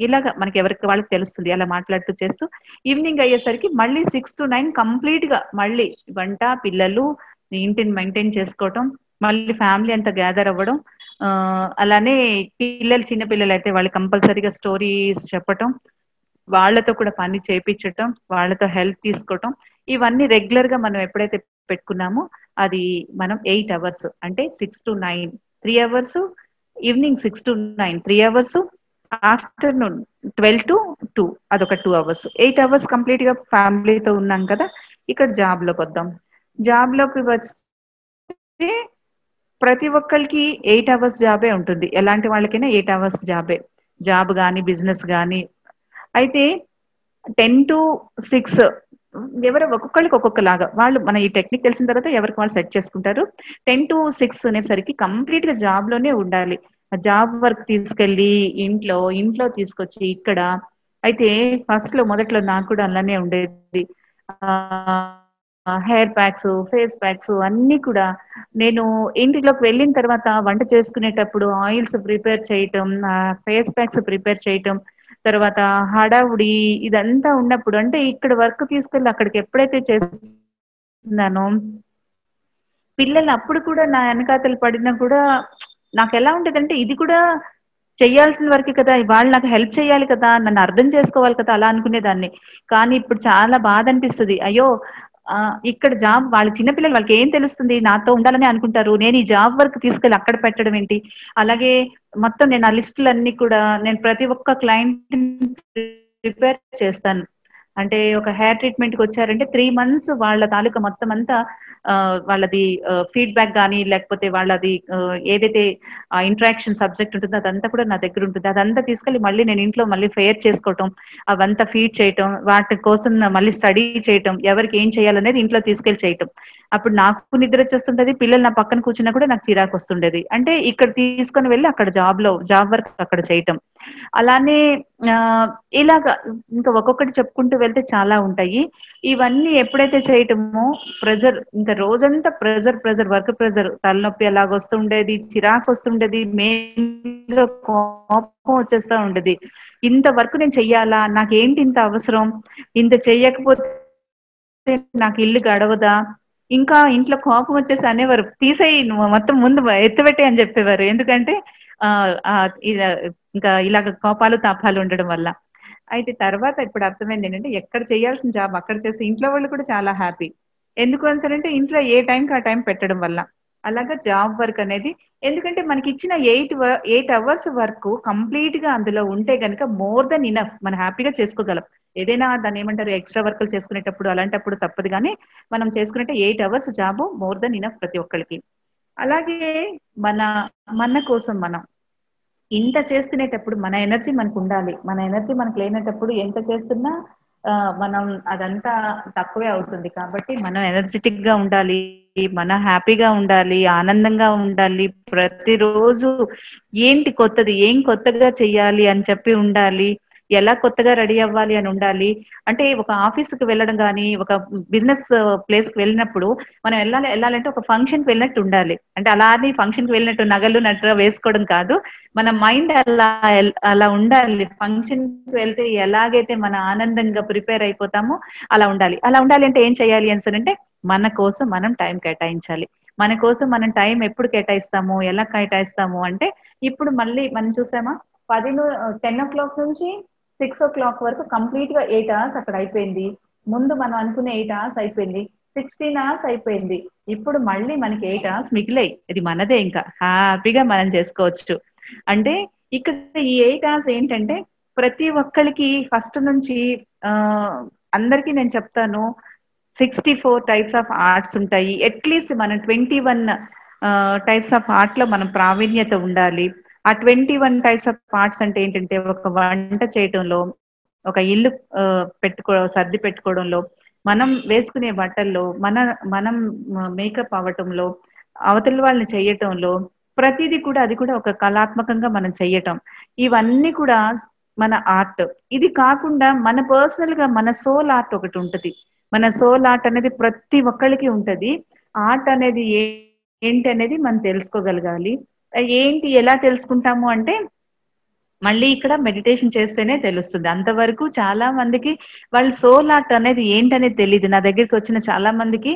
ఇలాగ మనకి ఎవరికి వాళ్ళకి తెలుస్తుంది. అలా మాట్లాడుతూ చేస్తూ ఈవినింగ్ అయ్యేసరికి మళ్ళీ 6-9 కంప్లీట్‌గా మళ్ళీ వంట, పిల్లలు, ఇంటిని మెయింటైన్ చేసుకోవటం, మళ్ళీ ఫ్యామిలీ అంతా గ్యాదర్ అవ్వడం. అలానే చిన్న పిల్లలైతే వాళ్ళు కంపల్సరీగా స్టోరీస్ చెప్పటం. వాళ్ళతో కూడా పని చేపిచ్చటం, వాళ్ళతో హెల్ప్ తీసుకోవటం, ఇవన్నీ రెగ్యులర్‌గా మనం ఎప్పుడైతే పెట్టుకున్నామో, అది మనం 8 అవర్స్ అంటే 6-9 3 అవర్స్, ఈవినింగ్ 6-9 3 అవర్స్, ఆఫ్టర్‌నూన్ 12-2 అదొక 2 అవర్స్. 8 అవర్స్ కంప్లీట్‌గా ఫ్యామిలీతో ఉన్నాం కదా! ఇక్కడ జాబ్‌లోకొద్దాం. జాబ్‌లోకి వస్తే ప్రతి ఒక్కళ్ళకి 8 అవర్స్ జాబే ఉంటుంది. ఎలాంటి వాళ్ళకైనా 8 అవర్స్ జాబే. జాబ్ గాని, బిజినెస్ గాని. అయితే 10-6 ఎవరో ఒక్కొక్కళ్ళకి ఒక్కొక్కలాగా. వాళ్ళు మన ఈ టెక్నిక్ తెలిసిన తర్వాత ఎవరికి వాళ్ళు సెట్ చేసుకుంటారు. 10-6 అనేసరికి కంప్లీట్‌గా జాబ్‌లోనే ఉండాలి. ఆ జాబ్ వర్క్ తీసుకెళ్ళి ఇంట్లో తీసుకొచ్చి ఇక్కడ అయితే మొదట్లో నాకు కూడా అలానే ఉండేది. హెయిర్ ప్యాక్స్, ఫేస్ ప్యాక్స్ అన్నీ కూడా నేను ఇంటిలోకి వెళ్ళిన తర్వాత వంట చేసుకునేటప్పుడు ఆయిల్స్ ప్రిపేర్ చేయటం, ఫేస్ ప్యాక్స్ ప్రిపేర్ చేయటం, తర్వాత హడావుడి ఇదంతా ఉన్నప్పుడు అంటే ఇక్కడ వర్క్ తీసుకెళ్ళి అక్కడికి ఎప్పుడైతే చేస్తున్నానో పిల్లలు అప్పుడు కూడా నా వెనకాతల పడినా కూడా నాకెలా ఉండేదంటే ఇది కూడా చెయ్యాల్సిన వర్కే కదా! వాళ్ళు నాకు హెల్ప్ చేయాలి కదా! నన్ను అర్థం చేసుకోవాలి కదా! అలా అనుకునేదాన్ని. కానీ ఇప్పుడు చాలా బాధనిపిస్తది. అయ్యో! ఇక్కడ జాబ్ వాళ్ళ చిన్న పిల్లలు వాళ్ళకేం తెలుస్తుంది? నాతో ఉండాలనే అనుకుంటారు. నేను ఈ జాబ్ వర్క్ తీసుకెళ్ళి అక్కడ పెట్టడం ఏంటి? అలాగే మొత్తం నేను ఆ లిస్టులన్నీ కూడా నేను ప్రతి ఒక్క క్లయింట్‌ని ప్రిపేర్ చేస్తాను. అంటే ఒక హెయిర్ ట్రీట్‌మెంట్‌కొచ్చారంటే 3 మంత్స్ వాళ్ళ తాలూకా మొత్తం అంతా వాళ్ళది ఫీడ్‌బ్యాక్ గాని, లేకపోతే వాళ్ళది ఏదైతే ఇంటరాక్షన్ సబ్జెక్ట్ ఉంటుందో అదంతా కూడా నా దగ్గరుంటుంది. అదంతా తీసుకెళ్ళి మళ్ళీ నేను ఇంట్లో మళ్ళీ ఫెయిర్ చేసుకోవటం, అవంతా ఫీడ్ చేయటం, వాటి కోసం మళ్ళీ స్టడీ చేయటం, ఎవరికి ఏం చేయాలనేది ఇంట్లో తీసుకెళ్ళి చేయటం. అప్పుడు నాకు నిద్రొచ్చేస్తుంటది. పిల్లలు నా పక్కన కూర్చున్నా కూడా నాకు చిరాకొస్తుండేది. అంటే ఇక్కడ తీసుకొని వెళ్లి అక్కడ జాబ్ వర్క్ అక్కడ చేయటం. అలానే ఇలాగ ఇంకా ఒక్కొక్కటి చెప్పుకుంటూ వెళ్తే చాలా ఉంటాయి. ఇవన్నీ ఎప్పుడైతే చేయటమో ఇంకా రోజంతా వర్క్ ప్రెషర్ తలనొప్పి అలాగొస్తుండేది, చిరాకొస్తుండేది, మెయిన్‌గా కోపం వచ్చేస్తా ఉండేది. ఇంత వర్క్ నేను చెయ్యాలా? నాకేంటి ఇంత అవసరం? ఇంత చెయ్యకపోతే నాకు ఇల్లు గడవదా? ఇంకా ఇంట్లో కోపం వచ్చేసి అనేవారు. "తీసేయి నువ్వు మొత్తం ముందు ఎత్తిపెట్టేయి" అని చెప్పేవారు. ఎందుకంటే ఆహ్, ఆహ్, ఇలా ఇంకా ఇలాగ కోపాలు, తాపాలు ఉండడం వల్ల. అయితే తర్వాత ఇప్పుడు అర్థమైందేంటంటే ఎక్కడ చేయాల్సిన జాబ్ అక్కడ చేస్తే ఇంట్లో వాళ్ళు కూడా చాలా హ్యాపీ. ఎందుకు అనేసనంటే ఇంట్లో ఏ టైంకి ఆ టైం పెట్టడం వల్ల. అలాగా జాబ్ వర్క్ అనేది ఎందుకంటే మనకిచ్చిన 8 అవర్స్ వర్క్ కంప్లీట్‌గా అందులో ఉంటే గనక మోర్ థాన్ ఇనఫ్ మనం హ్యాపీగా చేసుకోగలం. ఏదైనా దాన్ని ఏమంటారు ఎక్స్ట్రా వర్క్లు చేసుకునేటప్పుడు అలాంటప్పుడు తప్పదు, కానీ మనం చేసుకునేట్టు 8 hours job more than enough ప్రతి ఒక్కరికి. అలాగే మన మన కోసం మనం ఇంత చేసుకునేటప్పుడు మన ఎనర్జీ మనకు ఉండాలి. మన ఎనర్జీ మనకు లేనటప్పుడు ఎంత చేస్తున్నా మనం అదంతా తక్కువే అవుతుంది. కాబట్టి మనం ఎనర్జెటిక్ గా ఉండాలి, మన హ్యాపీగా ఉండాలి, ఆనందంగా ఉండాలి. ప్రతిరోజు ఏంటి కొత్తది, ఏం కొత్తగా చెయ్యాలి అని చెప్పి ఉండాలి, ఎలా కొత్తగా రెడీ అవ్వాలి అని ఉండాలి. అంటే ఒక ఆఫీస్కి వెళ్ళడం కానీ, ఒక బిజినెస్ ప్లేస్కి వెళ్ళినప్పుడు మనం వెళ్ళాలంటే ఒక ఫంక్షన్కి వెళ్ళినట్టు ఉండాలి. అంటే అలా అని ఫంక్షన్కి వెళ్ళినట్టు నగలు నట్ర వేసుకోవడం కాదు, మన మైండ్ అలా ఉండాలి. ఫంక్షన్ కి వెళ్తే ఎలాగైతే మన ఆనందంగా ప్రిపేర్ అయిపోతామో అలా ఉండాలి. అలా ఉండాలి అంటే ఏం చేయాలి అంటే మన కోసం మనం టైం కేటాయించాలి. మన కోసం మనం టైం ఎప్పుడు కేటాయిస్తాము, ఎలా కేటాయిస్తాము అంటే ఇప్పుడు మళ్ళీ మనం చూసామా 10 o'clock నుంచి 6 o'clock వరకు కంప్లీట్ గా 8 hours అక్కడ అయిపోయింది. ముందు మనం అనుకునే 8 hours అయిపోయింది, 16 hours అయిపోయింది. ఇప్పుడు మళ్ళీ మనకి 8 hours మిగిలాయి. ఇది మనదే, ఇంకా హ్యాపీగా మనం చేసుకోవచ్చు. అంటే ఇక్కడ ఈ 8 hours ఏంటంటే ప్రతి ఒక్కరికి ఫస్ట్ నుంచి ఆ అందరికీ నేను చెప్తాను 64 టైప్స్ ఆఫ్ ఆర్ట్స్ ఉంటాయి. అట్లీస్ట్ మనం 21 టైప్స్ ఆఫ్ ఆర్ట్ లో మనం ప్రావీణ్యత ఉండాలి. ఆ 21 టైప్స్ ఆఫ్ ఆర్ట్స్ అంటే ఏంటంటే ఒక వంట చేయటంలో, ఒక ఇల్లు సర్ది పెట్టుకోవడంలో, మనం వేసుకునే బట్టల్లో, మనం మేకప్ అవ్వటంలో, అవతల వాళ్ళని చెయ్యటంలో, ప్రతిదీ కూడా అది కూడా ఒక కళాత్మకంగా మనం చెయ్యటం, ఇవన్నీ కూడా మన ఆర్ట్. ఇది కాకుండా మన పర్సనల్ గా మన సోల్ ఆర్ట్ ఒకటి ఉంటది. మన సోల్ ఆర్ట్ అనేది ప్రతి ఒక్కరికి ఉంటది. ఆర్ట్ అనేది ఏంటి అనేది మనం తెలుసుకోగలగాలి. ఏంటి ఎలా తెలుసుకుంటాము అంటే మళ్ళీ ఇక్కడ మెడిటేషన్ చేస్తేనే తెలుస్తుంది. అంతవరకు చాలా మందికి వాళ్ళ సోల్ ఆర్ట్ అనేది ఏంటనేది తెలియదు. నా దగ్గరికి వచ్చిన చాలా మందికి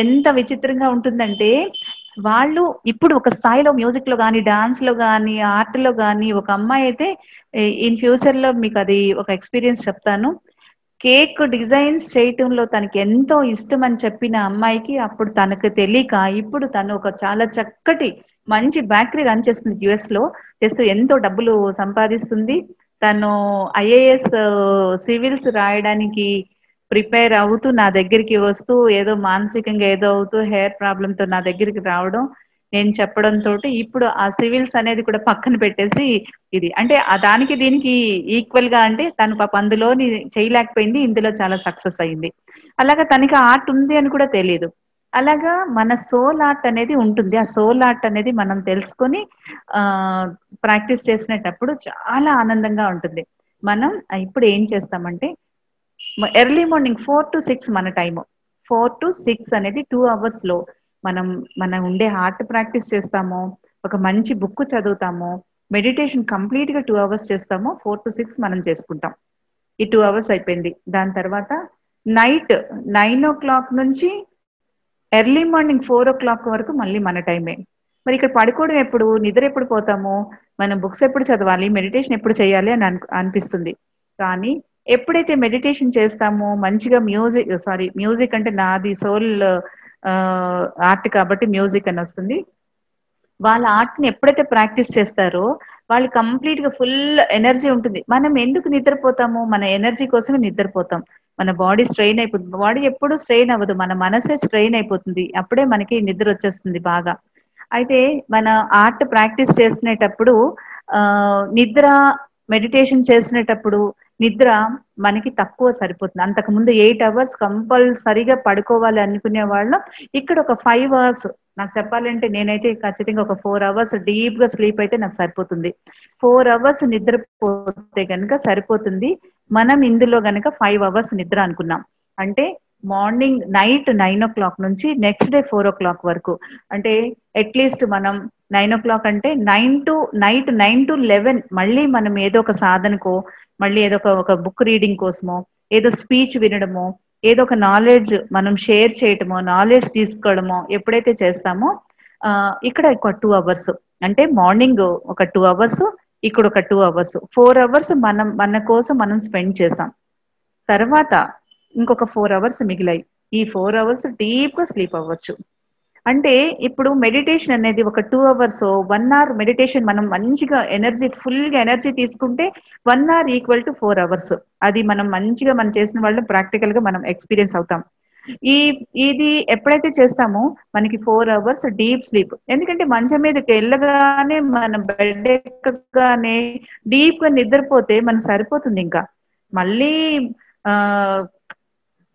ఎంత విచిత్రంగా ఉంటుందంటే వాళ్ళు ఇప్పుడు ఒక స్థాయిలో మ్యూజిక్ లో కానీ, డాన్స్ లో కానీ, ఆర్ట్ లో కానీ, ఒక అమ్మాయి అయితే ఇన్ ఫ్యూచర్ లో మీకు అది ఒక ఎక్స్పీరియన్స్ చెప్తాను. కేక్ డిజైన్స్ చేయటంలో తనకి ఎంతో ఇష్టం అని చెప్పిన అమ్మాయికి అప్పుడు తనకు తెలియక ఇప్పుడు తను ఒక చాలా చక్కటి మంచి బేకరీ రన్ చేస్తుంది యుఎస్ లో. చేస్తూ ఎంతో డబ్బులు సంపాదిస్తుంది. తను ఐఏఎస్ సివిల్స్ రాయడానికి ప్రిపేర్ అవుతూ నా దగ్గరికి వస్తూ ఏదో మానసికంగా ఏదో అవుతూ హెయిర్ ప్రాబ్లంతో నా దగ్గరికి రావడం, నేను చెప్పడంతో ఇప్పుడు ఆ సివిల్స్ అనేది కూడా పక్కన పెట్టేసి ఇది అంటే దానికి దీనికి ఈక్వల్ గా అంటే తను పాప అందులోని చేయలేకపోయింది, ఇందులో చాలా సక్సెస్ అయింది. అలాగా తనకి ఆర్ట్ ఉంది అని కూడా తెలియదు. అలాగా మన సోల్ ఆర్ట్ అనేది ఉంటుంది. ఆ సోల్ ఆర్ట్ అనేది మనం తెలుసుకొని ప్రాక్టీస్ చేసినప్పుడు చాలా ఆనందంగా ఉంటుంది. మనం ఇప్పుడు ఏం చేస్తామంటే ఎర్లీ మార్నింగ్ 4 to 6 మన టైము. 4 to 6 అనేది 2 hours లో మనం ఉండే ఆర్ట్ ప్రాక్టీస్ చేస్తాము, ఒక మంచి బుక్ చదువుతాము, మెడిటేషన్ కంప్లీట్ గా 2 hours చేస్తాము. 4 to 6 మనం చేసుకుంటాం. ఈ 2 hours అయిపోయింది. దాని తర్వాత నైట్ 9 o'clock నుంచి ఎర్లీ మార్నింగ్ 4 o'clock వరకు మళ్ళీ మన టైమే. మరి ఇక్కడ పడుకోవడం ఎప్పుడు, నిద్ర ఎప్పుడు పోతాము, మనం బుక్స్ ఎప్పుడు చదవాలి, మెడిటేషన్ ఎప్పుడు చేయాలి అని అనిపిస్తుంది. కానీ ఎప్పుడైతే మెడిటేషన్ చేస్తామో మంచిగా మ్యూజిక్ అంటే నాది సోల్ ఆర్ట్ కాబట్టి మ్యూజిక్ అని వస్తుంది. వాళ్ళ ఆర్ట్ ని ఎప్పుడైతే ప్రాక్టీస్ చేస్తారో వాళ్ళు కంప్లీట్ గా ఫుల్ ఎనర్జీ ఉంటుంది. మనం ఎందుకు నిద్రపోతాము, మన ఎనర్జీ కోసమే నిద్రపోతాం. మన బాడీ స్ట్రెయిన్ అయిపోతుంది. బాడీ ఎప్పుడు స్ట్రెయిన్ అవ్వదు, మన మనసే స్ట్రెయిన్ అయిపోతుంది. అప్పుడే మనకి నిద్ర వచ్చేస్తుంది బాగా. అయితే మన ఆర్ట్ ప్రాక్టీస్ చేసినప్పుడు నిద్ర, మెడిటేషన్ చేసినప్పుడు నిద్ర మనకి తక్కువ సరిపోతుంది. అంతకుముందు 8 hours కంపల్సరిగా పడుకోవాలి అనుకునే వాళ్ళం ఇక్కడ ఒక 5 hours, నాకు చెప్పాలంటే నేనైతే ఖచ్చితంగా ఒక 4 hours డీప్ గా స్లీప్ అయితే నాకు సరిపోతుంది. 4 hours నిద్రపోతే గనక సరిపోతుంది. మనం ఇందులో గనక 5 hours నిద్ర అనుకున్నాం అంటే మార్నింగ్ నైట్ 9 o'clock నుంచి నెక్స్ట్ డే 4 o'clock వరకు, అంటే అట్లీస్ట్ మనం 9 o'clock అంటే నైట్ 9 to 11 మళ్ళీ మనం ఏదో ఒక సాధనకో, మళ్ళీ ఏదో ఒక బుక్ రీడింగ్ కోసమో, ఏదో స్పీచ్ వినడమో, ఏదో ఒక నాలెడ్జ్ మనం షేర్ చేయటమో, నాలెడ్జ్ తీసుకోవడమో ఎప్పుడైతే చేస్తామో ఇక్కడ ఒక 2 hours అంటే మార్నింగ్ ఒక 2 hours, ఇక్కడ ఒక 2 hours, 4 hours మన కోసం మనం స్పెండ్ చేసాం. తర్వాత ఇంకొక 4 hours మిగిలాయి. ఈ 4 hours డీప్ గా స్లీప్ అవ్వచ్చు. అంటే ఇప్పుడు మెడిటేషన్ అనేది ఒక 2 అవర్స్ 1 అవర్ మెడిటేషన్ మనం మంచిగా ఫుల్గా ఎనర్జీ తీసుకుంటే 1 అవర్ ఈక్వల్ టు 4 అవర్స్. అది మనం మంచిగా మనం చేసిన వాళ్ళు ప్రాక్టికల్ గా మనం ఎక్స్పీరియన్స్ అవుతాం. ఈ ఇది ఎప్పుడైతే చేస్తామో మనకి 4 అవర్స్ డీప్ స్లీప్. ఎందుకంటే మంచం మీదకి వెళ్ళగానే మన బెడ్ ఎక్కగానే డీప్ గా నిద్రపోతే మనకు సరిపోతుంది ఇంకా. మళ్ళీ ఆ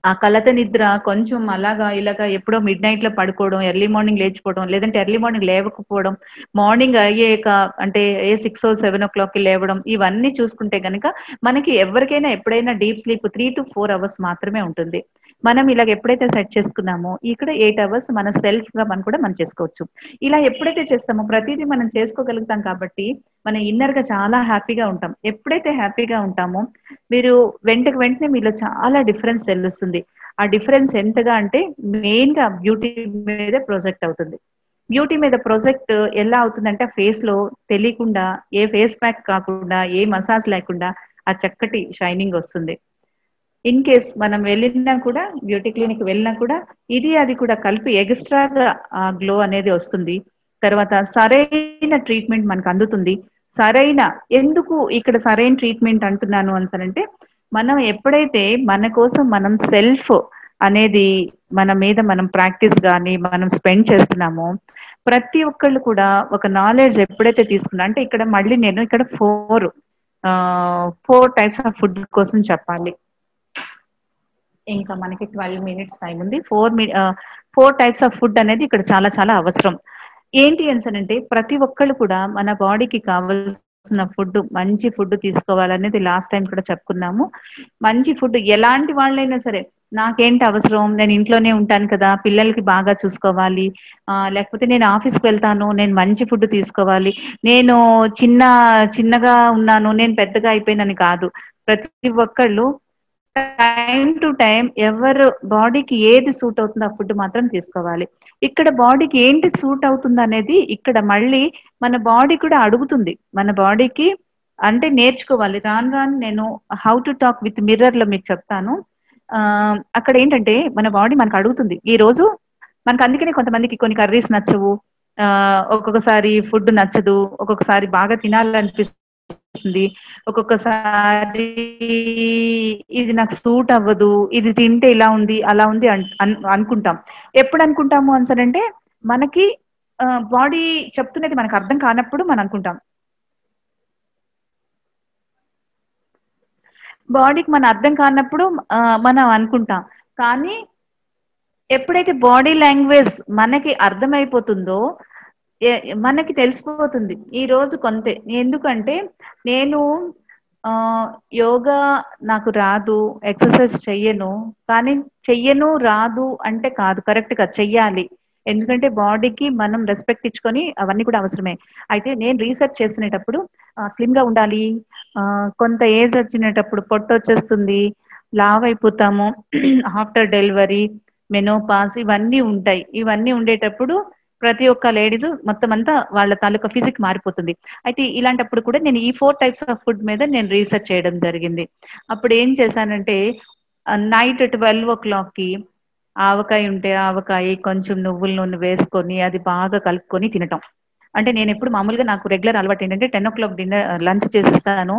ఆ కలత నిద్ర కొంచెం అలాగా ఇలాగా ఎప్పుడో మిడ్ నైట్ లో పడుకోవడం, ఎర్లీ మార్నింగ్ లేచిపోవడం, లేదంటే ఎర్లీ మార్నింగ్ లేవకపోవడం, మార్నింగ్ అయ్యాక అంటే 6 or 7 o'clock కి లేవడం, ఇవన్నీ చూసుకుంటే గనుక మనకి ఎవరికైనా ఎప్పుడైనా డీప్ స్లీప్ 3 to 4 అవర్స్ మాత్రమే ఉంటుంది. మనం ఇలాగ ఎప్పుడైతే సెట్ చేసుకున్నామో ఇక్కడ 8 అవర్స్ మన సెల్ఫ్ గా మనం చేసుకోవచ్చు. ఇలా ఎప్పుడైతే చేస్తామో ప్రతిదీ మనం చేసుకోగలుగుతాం కాబట్టి మన ఇన్నర్ గా చాలా హ్యాపీగా ఉంటాం. ఎప్పుడైతే హ్యాపీగా ఉంటామో మీరు వెంటనే మీలో చాలా డిఫరెన్స్ తెలుస్తుంది. ఆ డిఫరెన్స్ ఎంతగా అంటే మెయిన్ గా బ్యూటీ మీద ప్రొజెక్ట్ అవుతుంది. బ్యూటీ మీద ప్రొజెక్ట్ ఎలా అవుతుందంటే ఫేస్ లో తెలియకుండా ఏ ఫేస్ ప్యాక్ కాకుండా ఏ మసాజ్ లేకుండా ఆ చక్కటి షైనింగ్ వస్తుంది. ఇన్ కేస్ మనం వెళ్ళినా కూడా బ్యూటీ క్లినిక్ వెళ్ళినా కూడా అది కూడా కలిపి ఎక్స్ట్రాగా ఆ గ్లో అనేది వస్తుంది. తర్వాత సరైన ట్రీట్మెంట్ మనకు అందుతుంది. ఎందుకు ఇక్కడ సరైన ట్రీట్మెంట్ అంటున్నాను అంటారంటే మనం ఎప్పుడైతే మన కోసం మనం సెల్ఫ్ అనేది మన మీద మనం ప్రాక్టీస్ కానీ మనం స్పెండ్ చేస్తున్నామో ప్రతి ఒక్కళ్ళు కూడా ఒక నాలెడ్జ్ ఎప్పుడైతే తీసుకున్నా అంటే ఇక్కడ మళ్ళీ నేను ఇక్కడ 4 టైప్స్ ఆఫ్ ఫుడ్ కోసం చెప్పాలి. ఇంకా మనకి 12 minutes టైం ఉంది. 4 టైప్స్ ఆఫ్ ఫుడ్ అనేది ఇక్కడ చాలా చాలా అవసరం. ఏంటి అంటే ప్రతి ఒక్కళ్ళు కూడా మన బాడీకి కావాల్సిన ఫుడ్ మంచి ఫుడ్ తీసుకోవాలనేది లాస్ట్ టైం కూడా చెప్పుకున్నాము. మంచి ఫుడ్ ఎలాంటి వాళ్ళైనా సరే నాకేంటి అవసరం, నేను ఇంట్లోనే ఉంటాను కదా, పిల్లలకి బాగా చూసుకోవాలి, లేకపోతే నేను ఆఫీస్కి వెళ్తాను, నేను మంచి ఫుడ్ తీసుకోవాలి, నేను చిన్నగా ఉన్నాను, నేను పెద్దగా అయిపోయినని కాదు. ప్రతి ఒక్కళ్ళు టైం టు టైం ఎవరు బాడీకి ఏది సూట్ అవుతుందో ఆ ఫుడ్ మాత్రం తీసుకోవాలి. ఇక్కడ బాడీకి ఏంటి సూట్ అవుతుంది అనేది ఇక్కడ మళ్ళీ మన బాడీ కూడా అడుగుతుంది. మన బాడీకి అంటే నేర్చుకోవాలి. రాను నేను how to talk with mirror లో మీకు చెప్తాను. అక్కడ ఏంటంటే మన బాడీ మనకు అడుగుతుంది. ఈ రోజు మనకు అందుకనే కొంతమందికి కొన్ని కర్రీస్ నచ్చవు, ఒక్కొక్కసారి ఫుడ్ నచ్చదు, ఒక్కొక్కసారి బాగా తినాలనిపిస్తుంది, ఒక్కొక్కసారి ఇది నాకు సూట్ అవ్వదు, ఇది తింటే ఇలా ఉంది అలా ఉంది అనుకుంటాం. ఎప్పుడు అనుకుంటాము అంటే మనకి బాడీ చెప్తున్నది మనకు అర్థం కానప్పుడు మనం అనుకుంటాం. బాడీకి మన అర్థం కానప్పుడు మనం అనుకుంటాం. కానీ ఎప్పుడైతే బాడీ లాంగ్వేజ్ మనకి అర్థమైపోతుందో మనకి తెలిసిపోతుంది ఈ రోజు కొంతే. ఎందుకంటే నేను యోగా నాకు రాదు, ఎక్సర్సైజ్ చెయ్యను, కానీ చెయ్యను రాదు అంటే కాదు, కరెక్ట్ గా చెయ్యాలి. ఎందుకంటే బాడీకి మనం రెస్పెక్ట్ ఇచ్చుకొని అవన్నీ కూడా అవసరమే. అయితే నేను రీసెర్చ్ చేసినప్పుడు స్లిమ్ గా ఉండాలి, కొంత ఏజ్ వచ్చినప్పుడు పొట్టు వచ్చేస్తుంది, లావ్ అయిపోతాము, ఆఫ్టర్ డెలివరీ, మెనోపాస్ ఇవన్నీ ఉంటాయి. ఇవన్నీ ఉండేటప్పుడు ప్రతి ఒక్క లేడీస్ మొత్తం అంతా వాళ్ళ తాలూకా ఫిజిక్ మారిపోతుంది. అయితే ఇలాంటప్పుడు కూడా నేను ఈ 4 టైప్స్ ఆఫ్ ఫుడ్ మీద నేను రీసెర్చ్ చేయడం జరిగింది. అప్పుడు ఏం చేశానంటే నైట్ 12 o'clock ఆవకాయ ఉంటే ఆవకాయ కొంచెం నువ్వుల నూనె వేసుకొని అది బాగా కలుపుకొని తినటం. అంటే నేను ఎప్పుడు మామూలుగా నాకు రెగ్యులర్ అలవాటు ఏంటంటే 10 o'clock లంచ్ చేసేస్తాను,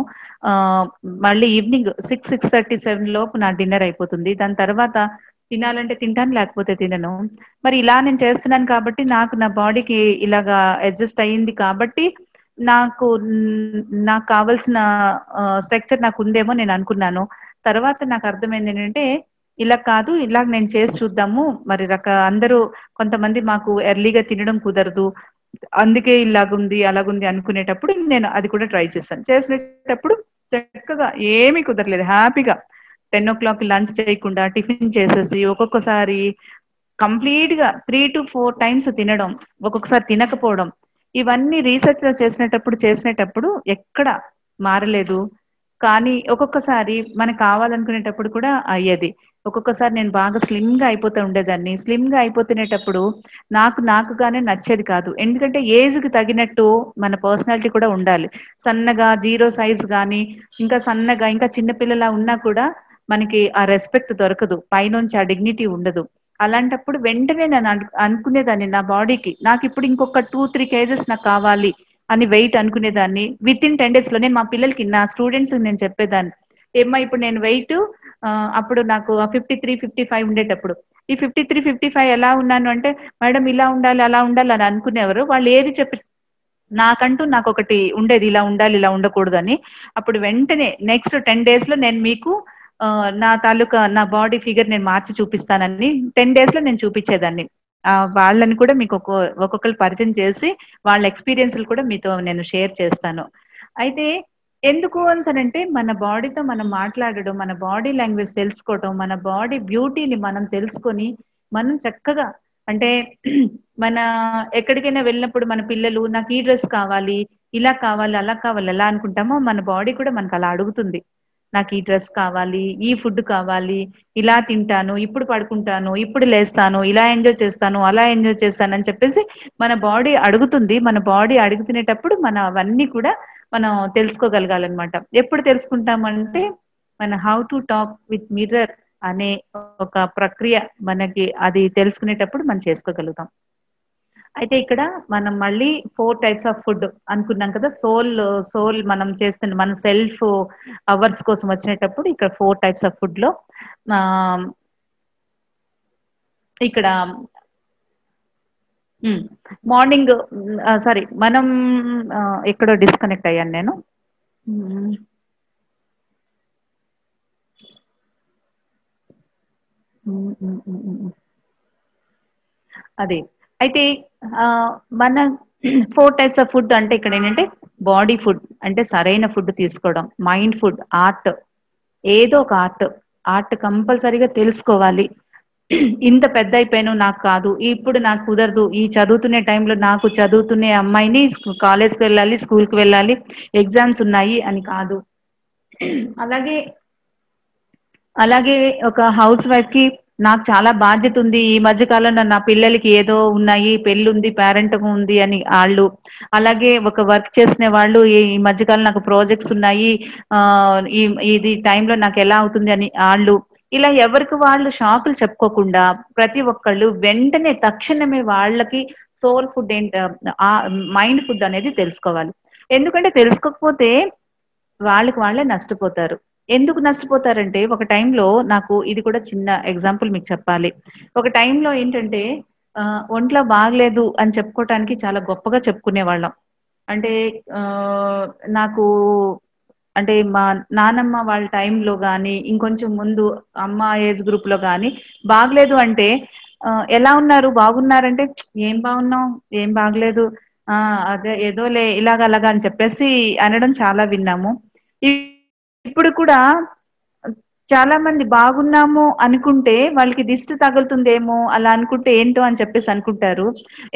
మళ్ళీ ఈవినింగ్ 6-6:30-7 లోపు నా డిన్నర్ అయిపోతుంది. దాని తర్వాత తినాలంటే తింటాను, లేకపోతే తినను. మరి ఇలా నేను చేస్తున్నాను కాబట్టి నాకు నా బాడీకి ఇలాగా అడ్జస్ట్ అయ్యింది కాబట్టి నాకు కావాల్సిన స్ట్రక్చర్ నాకు ఉందేమో నేను అనుకున్నాను. తర్వాత నాకు అర్థమైంది ఏంటంటే ఇలా కాదు, ఇలాగ నేను చేసి చూద్దాము. మరి అందరూ కొంతమంది మాకు ఎర్లీగా తినడం కుదరదు, అందుకే ఇలాగుంది అలాగుంది అనుకునేటప్పుడు నేను అది కూడా ట్రై చేశాను. చేసేటప్పుడు చక్కగా ఏమీ కుదరలేదు. హ్యాపీగా 10 o'clock లంచ్ చేయకుండా టిఫిన్ చేసేసి ఒక్కొక్కసారి కంప్లీట్ గా 3-4 times తినడం, ఒక్కొక్కసారి తినకపోవడం, ఇవన్నీ రీసెర్చ్ లో చేసినప్పుడు ఎక్కడ మారలేదు. కానీ ఒక్కొక్కసారి మనకు కావాలనుకునేటప్పుడు కూడా అయ్యేది. ఒక్కొక్కసారి నేను బాగా స్లిమ్ గా అయిపోతూ ఉండేదాన్ని. స్లిమ్ గా అయిపోతునేటప్పుడు నాకుగానే నచ్చేది కాదు. ఎందుకంటే ఏజ్ కి తగినట్టు మన పర్సనాలిటీ కూడా ఉండాలి. సన్నగా 0 size కానీ ఇంకా సన్నగా ఇంకా చిన్నపిల్లలా ఉన్నా కూడా మనకి ఆ రెస్పెక్ట్ దొరకదు, పైనుంచి ఆ డిగ్నిటీ ఉండదు. అలాంటప్పుడు వెంటనే నేను అనుకునేదాన్ని నా బాడీకి, నాకు ఇప్పుడు ఇంకొక 2-3 kgs నాకు కావాలి అని వెయిట్ అనుకునేదాన్ని. విత్ ఇన్ 10 days లో నేను మా పిల్లలకి, నా స్టూడెంట్స్ నేను చెప్పేదాన్ని, ఏమ్మా ఇప్పుడు నేను వెయిట్ అప్పుడు నాకు 53-55 ఉండేటప్పుడు, ఈ 53-55 ఎలా ఉన్నాను అంటే, మేడం ఇలా ఉండాలి అలా ఉండాలి అని అనుకునేవారు. వాళ్ళు ఏది చెప్పి నాకు ఒకటి ఉండేది, ఇలా ఉండాలి ఇలా ఉండకూడదు అని. అప్పుడు వెంటనే నెక్స్ట్ 10 days లో నేను మీకు నా తాలూకా నా బాడీ ఫిగర్ నేను మార్చి చూపిస్తానని 10 days లో నేను చూపించేదాన్ని. వాళ్ళని కూడా మీకు ఒక్కొక్కరు పరిచయం చేసి వాళ్ళ ఎక్స్పీరియన్స్లు కూడా మీతో నేను షేర్ చేస్తాను. అయితే ఎందుకు అంటే మన బాడీతో మనం మాట్లాడడం, మన బాడీ లాంగ్వేజ్ తెలుసుకోవడం, మన బాడీ బ్యూటీని మనం తెలుసుకొని మనం చక్కగా అంటే మన ఎక్కడికైనా వెళ్ళినప్పుడు మన పిల్లలు నాకు ఈ డ్రెస్ కావాలి, ఇలా కావాలి, అలా కావాలి, ఎలా అనుకుంటామో మన బాడీ కూడా మనకు అలా అడుగుతుంది. నాకు ఈ డ్రెస్ కావాలి, ఈ ఫుడ్ కావాలి, ఇలా తింటాను, ఇప్పుడు పడుకుంటాను, ఇప్పుడు లేస్తాను, ఇలా ఎంజాయ్ చేస్తాను, అలా ఎంజాయ్ చేస్తాను అని చెప్పేసి మన బాడీ అడుగుతుంది. మన బాడీ అడుగుతునేటప్పుడు మన అవన్నీ కూడా మనం తెలుసుకోగలగాలన్నమాట. ఎప్పుడు తెలుసుకుంటామంటే మన how to talk with mirror అనే ఒక ప్రక్రియ మనకి అది తెలుసుకునేటప్పుడు మనం చేసుకోగలుగుతాం. అయితే ఇక్కడ మనం మళ్ళీ 4 types ఆఫ్ ఫుడ్ అనుకున్నాం కదా. సోల్ మనం చేస్తున్న మన సెల్ఫ్ అవర్స్ కోసం వచ్చినప్పుడు ఇక్కడ 4 types ఆఫ్ ఫుడ్ లో ఇక్కడ మార్నింగ్ సారీ మనం ఎక్కడో డిస్కనెక్ట్ అయ్యాను నేను. అదే అయితే మన 4 types ఆఫ్ ఫుడ్ అంటే ఇక్కడ ఏంటంటే బాడీ ఫుడ్ అంటే సరైన ఫుడ్ తీసుకోవడం, మైండ్ ఫుడ్ ఆర్ట్, ఏదో ఒక ఆర్ట్ కంపల్సరీగా తెలుసుకోవాలి. ఇంత పెద్ద అయిపోయాను నాకు కాదు, ఇప్పుడు నాకు కుదరదు, ఈ చదువుతునే టైంలో నాకు చదువుతునే అమ్మాయిని కాలేజ్కి వెళ్ళాలి, స్కూల్కి వెళ్ళాలి, ఎగ్జామ్స్ ఉన్నాయి అని కాదు. అలాగే ఒక హౌస్ వైఫ్ కి నాకు చాలా బాధ్యత ఉంది, ఈ మధ్య కాలంలో నా పిల్లలకి ఏదో ఉన్నాయి, పెళ్ళి ఉంది, పేరెంట్ ఉంది అని వాళ్ళు, అలాగే ఒక వర్క్ చేసిన వాళ్ళు ఈ మధ్యకాలం నాకు ప్రాజెక్ట్స్ ఉన్నాయి, ఇది టైంలో నాకు ఎలా అవుతుంది అని వాళ్ళు, ఇలా ఎవరికి వాళ్ళు షాకులు చెప్పుకోకుండా ప్రతి ఒక్కళ్ళు వెంటనే తక్షణమే వాళ్ళకి సోల్ ఫుడ్ మైండ్ ఫుడ్ అనేది తెలుసుకోవాలి. ఎందుకంటే తెలుసుకోకపోతే వాళ్ళే నష్టపోతారు. ఎందుకు నష్టపోతారంటే ఒక టైంలో నాకు ఇది కూడా చిన్న ఎగ్జాంపుల్ మీకు చెప్పాలి. ఒక టైంలో ఏంటంటే ఒంట్లో బాగలేదు అని చెప్పుకోవటానికి చాలా గొప్పగా చెప్పుకునేవాళ్ళం. అంటే నాకు అంటే మా నానమ్మ వాళ్ళ టైంలో కానీ ఇంకొంచెం ముందు అమ్మ ఏజ్ గ్రూప్ లో కానీ బాగలేదు అంటే ఎలా ఉన్నారు, బాగున్నారంటే ఏం బాగున్నాం, ఏం బాగలేదు, అదే ఏదోలే ఇలాగ అలాగా అని చెప్పేసి అనడం చాలా విన్నాము. ఇప్పుడు కూడా చాలా మంది బాగున్నాము అనుకుంటే వాళ్ళకి దిష్టి తగులుతుందేమో అలా అనుకుంటే ఏంటో అని చెప్పేసి అనుకుంటారు.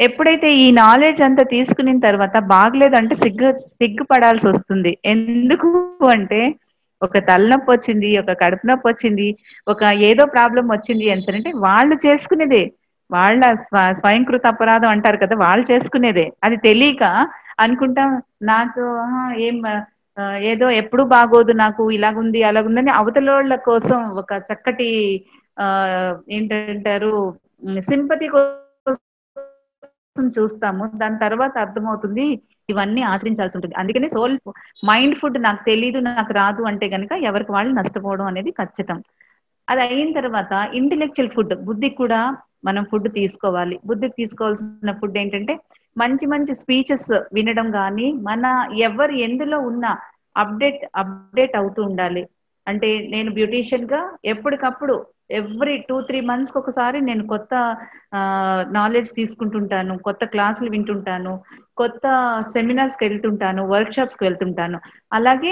ఎప్పుడైతే ఈ నాలెడ్జ్ అంతా తీసుకున్న తర్వాత బాగలేదంటే సిగ్గుపడాల్సి వస్తుంది. ఎందుకు అంటే ఒక తలనొప్పి వచ్చింది, ఒక కడుపు నొప్పి వచ్చింది, ఒక ఏదో ప్రాబ్లం వచ్చింది అంటే వాళ్ళు చేసుకునేదే, వాళ్ళ స్వయంకృత అపరాధం అంటారు కదా, వాళ్ళు చేసుకునేదే. అది తెలియక అనుకుంటాం నాకు ఏం ఏదో ఎప్పుడు బాగోదు, నాకు ఇలాగుంది అలాగుందని అవతలోళ్ళ కోసం ఒక చక్కటి ఏంటంటారు సింపతి కోసం చూస్తాము. దాని తర్వాత అర్థమవుతుంది ఇవన్నీ ఆచరించాల్సి ఉంటుంది. అందుకని మైండ్ ఫుడ్ నాకు తెలీదు, నాకు రాదు అంటే గనక ఎవరికి వాళ్ళు నష్టపోవడం అనేది ఖచ్చితం. అది అయిన తర్వాత ఇంటెలెక్చువల్ ఫుడ్, బుద్ధికి కూడా మనం ఫుడ్ తీసుకోవాలి. బుద్ధికి తీసుకోవాల్సిన ఫుడ్ ఏంటంటే మంచి మంచి స్పీచెస్ వినడం కానీ, మన ఎవరు ఎందులో ఉన్నా అప్డేట్ అవుతూ ఉండాలి. అంటే నేను బ్యూటీషియన్ గా ఎప్పటికప్పుడు ఎవ్రీ 2-3 months ఒకసారి నేను కొత్త నాలెడ్జ్ తీసుకుంటుంటాను, కొత్త క్లాసులు వింటుంటాను, కొత్త సెమినార్స్కి వెళ్తుంటాను, వర్క్ షాప్స్కి వెళ్తుంటాను. అలాగే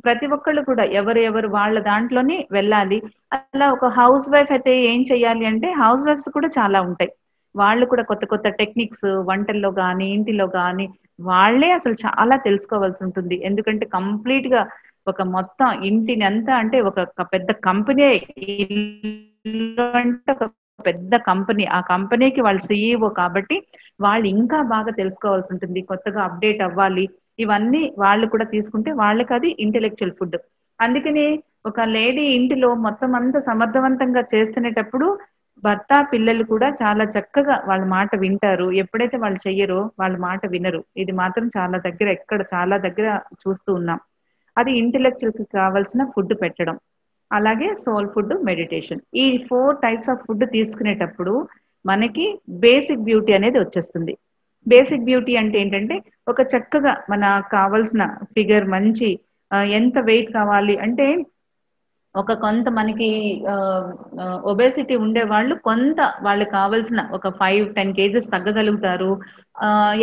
ప్రతి ఒక్కళ్ళు కూడా ఎవరు వాళ్ళ దాంట్లోనే వెళ్ళాలి. అలా ఒక హౌస్ వైఫ్ అయితే ఏం చెయ్యాలి అంటే హౌస్ వైఫ్స్ కూడా చాలా ఉంటాయి. వాళ్ళు కూడా కొత్త కొత్త టెక్నిక్స్ వంటల్లో కానీ ఇంటిలో కానీ వాళ్ళే అసలు చాలా తెలుసుకోవాల్సి ఉంటుంది. ఎందుకంటే కంప్లీట్ గా ఒక మొత్తం ఇంటిని అంతా అంటే ఒక పెద్ద కంపెనీ, అంటే ఒక పెద్ద కంపెనీ, ఆ కంపెనీకి వాళ్ళు CEO కాబట్టి వాళ్ళు ఇంకా బాగా తెలుసుకోవాల్సి ఉంటుంది, కొత్తగా అప్డేట్ అవ్వాలి. ఇవన్నీ వాళ్ళు కూడా తీసుకుంటే వాళ్ళకి అది ఇంటెలెక్చువల్ ఫుడ్. అందుకని ఒక లేడీ ఇంటిలో మొత్తం అంతా సమర్థవంతంగా చేస్తునేటప్పుడు భర్త పిల్లలు కూడా చాలా చక్కగా వాళ్ళ మాట వింటారు. ఎప్పుడైతే వాళ్ళు చెయ్యరో వాళ్ళ మాట వినరు. ఇది మాత్రం చాలా దగ్గర చూస్తూ ఉన్నాం. అది ఇంటెలెక్చువల్ కి కావాల్సిన ఫుడ్ పెట్టడం, అలాగే సోల్ ఫుడ్, మెడిటేషన్. ఈ 4 టైప్స్ ఆఫ్ ఫుడ్ తీసుకునేటప్పుడు మనకి బేసిక్ బ్యూటీ అనేది వచ్చేస్తుంది. బేసిక్ బ్యూటీ అంటే ఏంటంటే ఒక చక్కగా కావాల్సిన ఫిగర్ మంచి, ఎంత వెయిట్ కావాలి అంటే కొంత మనకి ఒబేసిటీ ఉండే వాళ్ళు కొంత వాళ్ళకి కావాల్సిన ఒక 5-10 కేజెస్ తగ్గగలుగుతారు.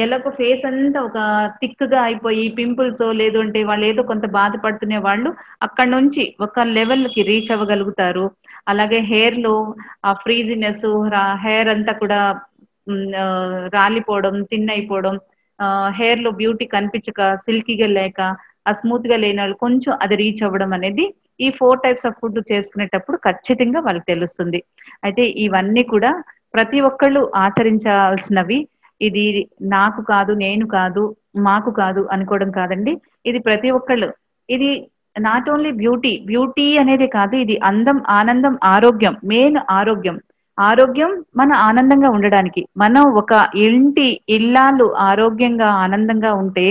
ఎలాగో ఫేస్ అంతా ఒక థిక్ గా అయిపోయి పింపుల్స్ లేదు అంటే వాళ్ళు ఏదో కొంత బాధపడుతునే వాళ్ళు అక్కడ నుంచి ఒక లెవెల్ కి రీచ్ అవ్వగలుగుతారు. అలాగే హెయిర్ లో ఆ ఫ్రీజినెస్, హెయిర్ అంతా కూడా రాలిపోవడం, థిన్ అయిపోవడం, హెయిర్ లో బ్యూటీ కనిపించక సిల్కీగా లేక ఆ స్మూత్ గా లేని వాళ్ళు కొంచెం అది రీచ్ అవ్వడం అనేది ఈ 4 టైప్స్ ఆఫ్ ఫుడ్ చేసుకునేటప్పుడు ఖచ్చితంగా వాళ్ళకి తెలుస్తుంది. అయితే ఇవన్నీ కూడా ప్రతి ఒక్కళ్ళు ఆచరించాల్సినవి. ఇది నాకు కాదు, నేను కాదు, మాకు కాదు అనుకోవడం కాదండి. ఇది ప్రతి ఒక్కళ్ళు. ఇది నాట్ ఓన్లీ బ్యూటీ అనేది కాదు, ఇది అందం, ఆనందం, ఆరోగ్యం. మెయిన్ ఆరోగ్యం. ఆరోగ్యం మన ఆనందంగా ఉండడానికి. మనం ఒక ఇల్లాలు ఆరోగ్యంగా ఆనందంగా ఉంటే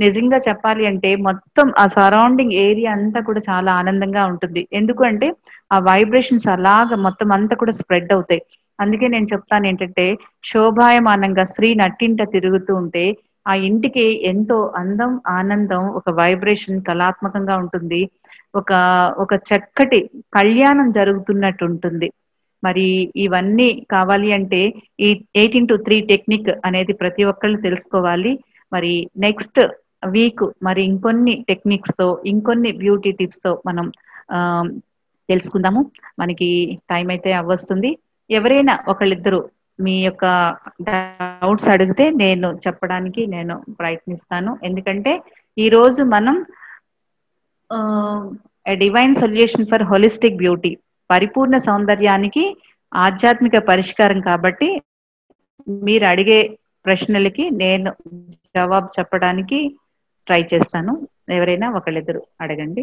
నిజంగా చెప్పాలి అంటే మొత్తం ఆ సరౌండింగ్ ఏరియా అంతా కూడా చాలా ఆనందంగా ఉంటుంది. ఎందుకు అంటే ఆ వైబ్రేషన్స్ అలాగా మొత్తం అంతా కూడా స్ప్రెడ్ అవుతాయి. అందుకే నేను చెప్తాను ఏంటంటే శోభాయమానంగా స్త్రీ నట్టింట తిరుగుతూ ఉంటే ఆ ఇంటికి ఎంతో అందం, ఆనందం, ఒక వైబ్రేషన్ కళాత్మకంగా ఉంటుంది. ఒక ఒక చక్కటి కళ్యాణం జరుగుతున్నట్టు ఉంటుంది. మరి ఇవన్నీ కావాలి అంటే ఈ 18-3 టెక్నిక్ అనేది ప్రతి ఒక్కళ్ళు తెలుసుకోవాలి. మరి నెక్స్ట్ వీక్ మరి ఇంకొన్ని టెక్నిక్స్ తో, ఇంకొన్ని బ్యూటీ టిప్స్ తో మనం ఆ తెలుసుకుందాము. మనకి టైం అయితే అవ్వస్తుంది. ఎవరైనా ఒకళ్ళిద్దరు మీ యొక్క డౌట్స్ అడిగితే నేను చెప్పడానికి నేను ప్రయత్నిస్తాను. ఎందుకంటే ఈ రోజు మనం divine solution for holistic beauty, పరిపూర్ణ సౌందర్యానికి ఆధ్యాత్మిక పరిష్కారం కాబట్టి మీరు అడిగే ప్రశ్నలకి నేను జవాబు చెప్పడానికి ట్రై చేస్తాను. ఎవరైనా ఒకళ్ళిద్దరు అడగండి.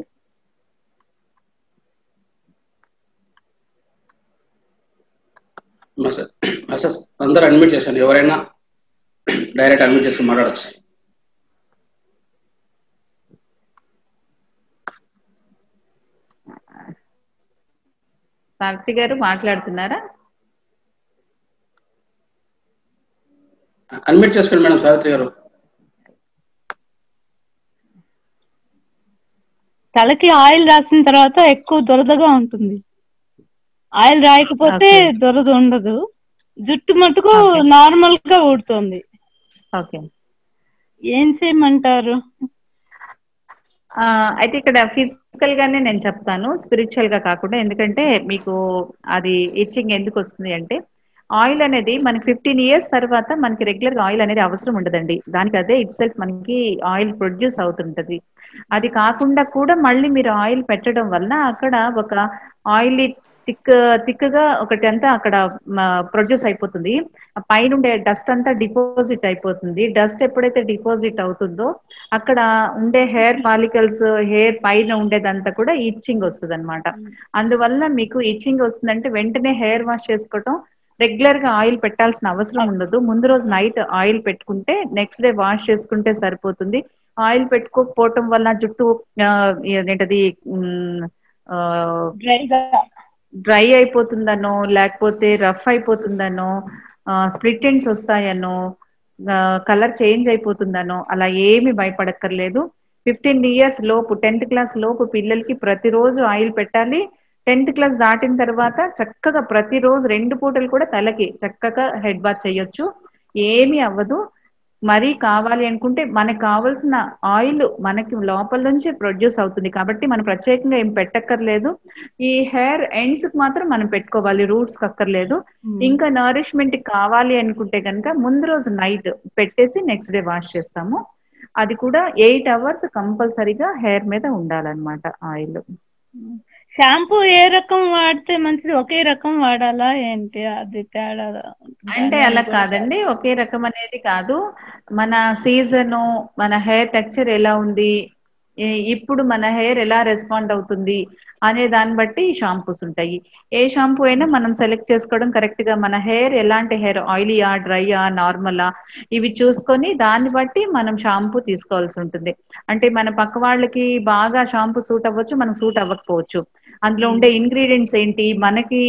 అందరూ అడ్మిట్ చేశాను. ఎవరైనా డైరెక్ట్ అడ్మిట్ చేసుకుని మాట్లాడచ్చు. సావిత్రి గారు మాట్లాడుతున్నారా? అడ్మిట్ చేసుకోండి మేడం. సావిత్రి గారు. తలకి ఆయిల్ రాసిన తర్వాత ఎక్కువ దురదగా ఉంటుంది. ఆయిల్ రాయకపోతే దురద ఉండదు. జుట్టు మటుకు నార్మల్ గా ఊడుతుంది. ఓకే, ఏం చేయమంటారు? అయితే ఇక్కడ ఫిజికల్ గానే నేను చెప్తాను, స్పిరిచువల్ గా కాకుండా. ఎందుకంటే మీకు అది ఇచ్చింగ్ ఎందుకు వస్తుంది అంటే ఆయిల్ అనేది మనకి 15 years తర్వాత మనకి రెగ్యులర్ గా ఆయిల్ అనేది అవసరం ఉండదండి. దానికి అదే ఇట్ సెల్ఫ్ మనకి ఆయిల్ ప్రొడ్యూస్ అవుతుంటది. అది కాకుండా కూడా మళ్ళీ మీరు ఆయిల్ పెట్టడం వలన అక్కడ ఒక ఆయిల్ థిక్గా ఒకటి అంతా అక్కడ ప్రొడ్యూస్ అయిపోతుంది. పైన ఉండే డస్ట్ అంతా డిపాజిట్ అయిపోతుంది. డస్ట్ ఎప్పుడైతే డిపాజిట్ అవుతుందో అక్కడ ఉండే హెయిర్ ఫాలికల్స్, హెయిర్ పైన ఉండేదంతా కూడా ఇచ్చింగ్ వస్తుంది అనమాట. అందువల్ల మీకు ఇచ్చింగ్ వస్తుందంటే వెంటనే హెయిర్ వాష్ చేసుకోవటం, రెగ్యులర్ గా ఆయిల్ పెట్టాల్సిన అవసరం ఉండదు. ముందు రోజు నైట్ ఆయిల్ పెట్టుకుంటే నెక్స్ట్ డే వాష్ చేసుకుంటే సరిపోతుంది. ఆయిల్ పెట్టుకోకపోవటం వల్ల జుట్టు ఏంటది డ్రై అయిపోతుందనో, లేకపోతే రఫ్ అయిపోతుందనో, స్ప్లిట్ ఎండ్స్ వస్తాయనో, కలర్ చేంజ్ అయిపోతుందనో అలా ఏమి భయపడక్కర్లేదు. 15 years లోపు, 10th class లోపు పిల్లలకి ప్రతిరోజు ఆయిల్ పెట్టాలి. 10th class దాటిన తర్వాత చక్కగా ప్రతిరోజు 2 పూటలు కూడా తలకి చక్కగా హెడ్ బాత్ చేయొచ్చు, ఏమీ అవ్వదు. మరీ కావాలి అనుకుంటే మనకు కావాల్సిన ఆయిల్ మనకి లోపల నుంచి ప్రొడ్యూస్ అవుతుంది కాబట్టి మనం ప్రత్యేకంగా ఏం పెట్టక్కర్లేదు. ఈ హెయిర్ ఎండ్స్ కి మాత్రం మనం పెట్టుకోవాలి, రూట్స్ అక్కర్లేదు. ఇంకా నరిష్మెంట్ కావాలి అనుకుంటే కనుక ముందు రోజు నైట్ పెట్టేసి నెక్స్ట్ డే వాష్ చేస్తాము. అది కూడా 8 hours కంపల్సరీగా హెయిర్ మీద ఉండాలన్నమాట ఆయిల్. షాంపూ ఏ రకం వాడితే మంచిది? ఒకే రకం వాడాలా ఏంటి? అది తేడా అంటే అలా కాదండి, ఒకే రకం అనేది కాదు. మన సీజను, మన హెయిర్ టెక్స్చర్ ఎలా ఉంది, ఇప్పుడు మన హెయిర్ ఎలా రెస్పాండ్ అవుతుంది అనే దాన్ని బట్టి షాంపూస్ ఉంటాయి. ఏ షాంపూ అయినా మనం సెలెక్ట్ చేసుకోవడం కరెక్ట్ గా మన హెయిర్ ఎలాంటి హెయిర్, ఆయిలీయా, డ్రైయా, నార్మలా, ఇవి చూసుకొని దాన్ని బట్టి మనం షాంపూ తీసుకోవాల్సి ఉంటుంది. అంటే మన పక్క వాళ్ళకి బాగా షాంపూ సూట్ అవ్వచ్చు, మనకు సూట్ అవ్వకపోవచ్చు. అందులో ఉండే ఇంగ్రీడియంట్స్ ఏంటి, మనకి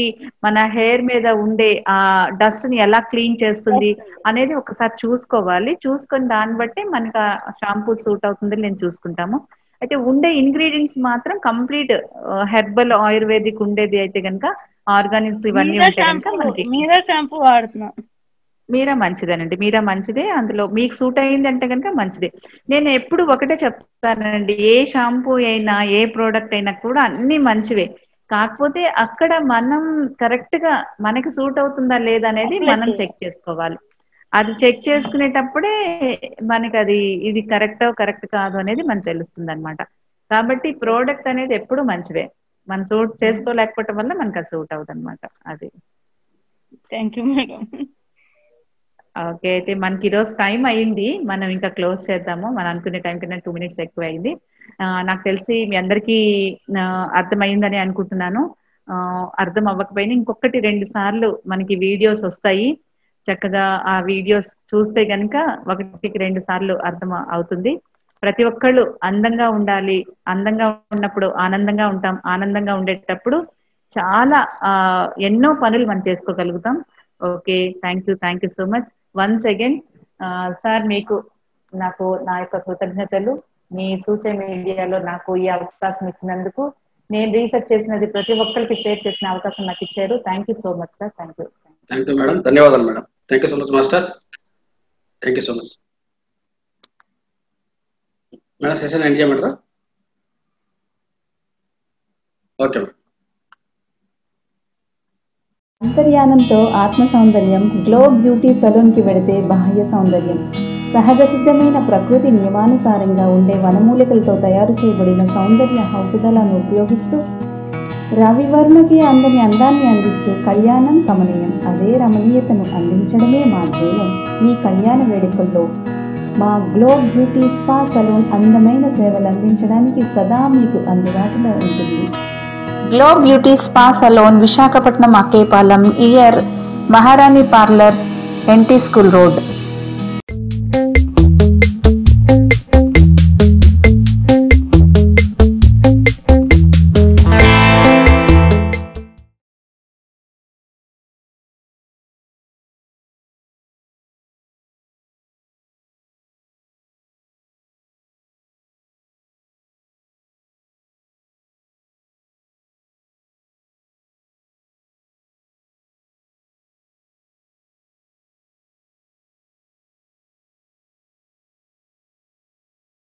మన హెయిర్ మీద ఉండే ఆ డస్ట్ ని ఎలా క్లీన్ చేస్తుంది అనేది ఒకసారి చూసుకోవాలి. చూసుకొని దాన్ని బట్టి మనకి ఆ షాంపూ సూట్ అవుతుందని నేను చూసుకుంటాము. అయితే ఉండే ఇంగ్రీడియంట్స్ మాత్రం కంప్లీట్ హెర్బల్, ఆయుర్వేదిక్ ఉండేది అయితే కనుక, ఆర్గానిక్స్ ఇవన్నీ ఉంటే కనుక మనకి మీరా షాంపూ వాడుతున్నా. మీరా మంచిదేనండి, మీరా మంచిదే. అందులో మీకు సూట్ అయ్యింది అంటే కనుక మంచిదే. నేను ఎప్పుడు ఒకటే చెప్తానండి, ఏ షాంపూ అయినా ఏ ప్రోడక్ట్ అయినా కూడా అన్ని మంచివే. కాకపోతే అక్కడ మనం కరెక్ట్ గా మనకి సూట్ అవుతుందా లేదా అనేది మనం చెక్ చేసుకోవాలి. అది చెక్ చేసుకునేటప్పుడే మనకి అది ఇది కరెక్ట్ కాదు అనేది మనకు తెలుస్తుంది అనమాట. కాబట్టి ప్రోడక్ట్ అనేది ఎప్పుడు మంచివే. మనం సూట్ చేసుకోలేకపోవటం వల్ల మనకు అది సూట్ అవుతుంది అనమాట. అది థ్యాంక్ యూ మేడం. ఓకే, అయితే మనకి ఈరోజు టైం అయ్యింది, మనం ఇంకా క్లోజ్ చేద్దాము. మనం అనుకునే టైం కన్నా 2 minutes ఎక్కువ అయింది. నాకు తెలిసి మీ అందరికీ అర్థమైందని అనుకుంటున్నాను. అర్థం అవ్వకపోయినా ఇంకొకటి 2 సార్లు మనకి వీడియోస్ వస్తాయి. చక్కగా ఆ వీడియోస్ చూస్తే కనుక 1కి 2 సార్లు అర్థం అవుతుంది. ప్రతి ఒక్కళ్ళు అందంగా ఉండాలి. అందంగా ఉన్నప్పుడు ఆనందంగా ఉంటాం. ఆనందంగా ఉండేటప్పుడు చాలా ఎన్నో పనులు మనం చేసుకోగలుగుతాం. Okay, thank you so much once again. Sir, మీకు నాకు నా యొక్క కృతజ్ఞతలు. మీ సోషల్ మీడియాలో నాకు ఈ అవకాశం ఇచ్చినందుకు, నేను రీసెర్చ్ చేసినది ప్రతి ఒక్కరికి షేర్ చేసిన అవకాశం నాకు ఇచ్చారు. Thank you so much sir. Thank you madam. ధన్యవాదాలు madam. Thank you so much masters. Thank you so much madam. Session end చేయమంటారా? Okay madam. అంతర్యానంతో ఆత్మ సౌందర్యం. గ్లో బ్యూటీ సలూన్కి వెడితే బాహ్య సౌందర్యం. సహజ సిద్ధమైన ప్రకృతి నియమానుసారంగా ఉండే వనమూలికలతో తయారు చేయబడిన సౌందర్య ఔషధాలను ఉపయోగిస్తూ రవివర్ణకి అందని అందాన్ని అందిస్తూ కళ్యాణం కమనీయం. అదే రమణీయతను అందించడమే మా ధ్యేయం. మీ కళ్యాణ వేడుకల్లో మా గ్లో బ్యూటీ స్పా సలూన్ అందమైన సేవలు అందించడానికి సదా మీకు అందుబాటులో ఉంటుంది. Glow beauty spa salon, Visakhapatnam, Akkepalem, near, Maharani parlour, NT school road.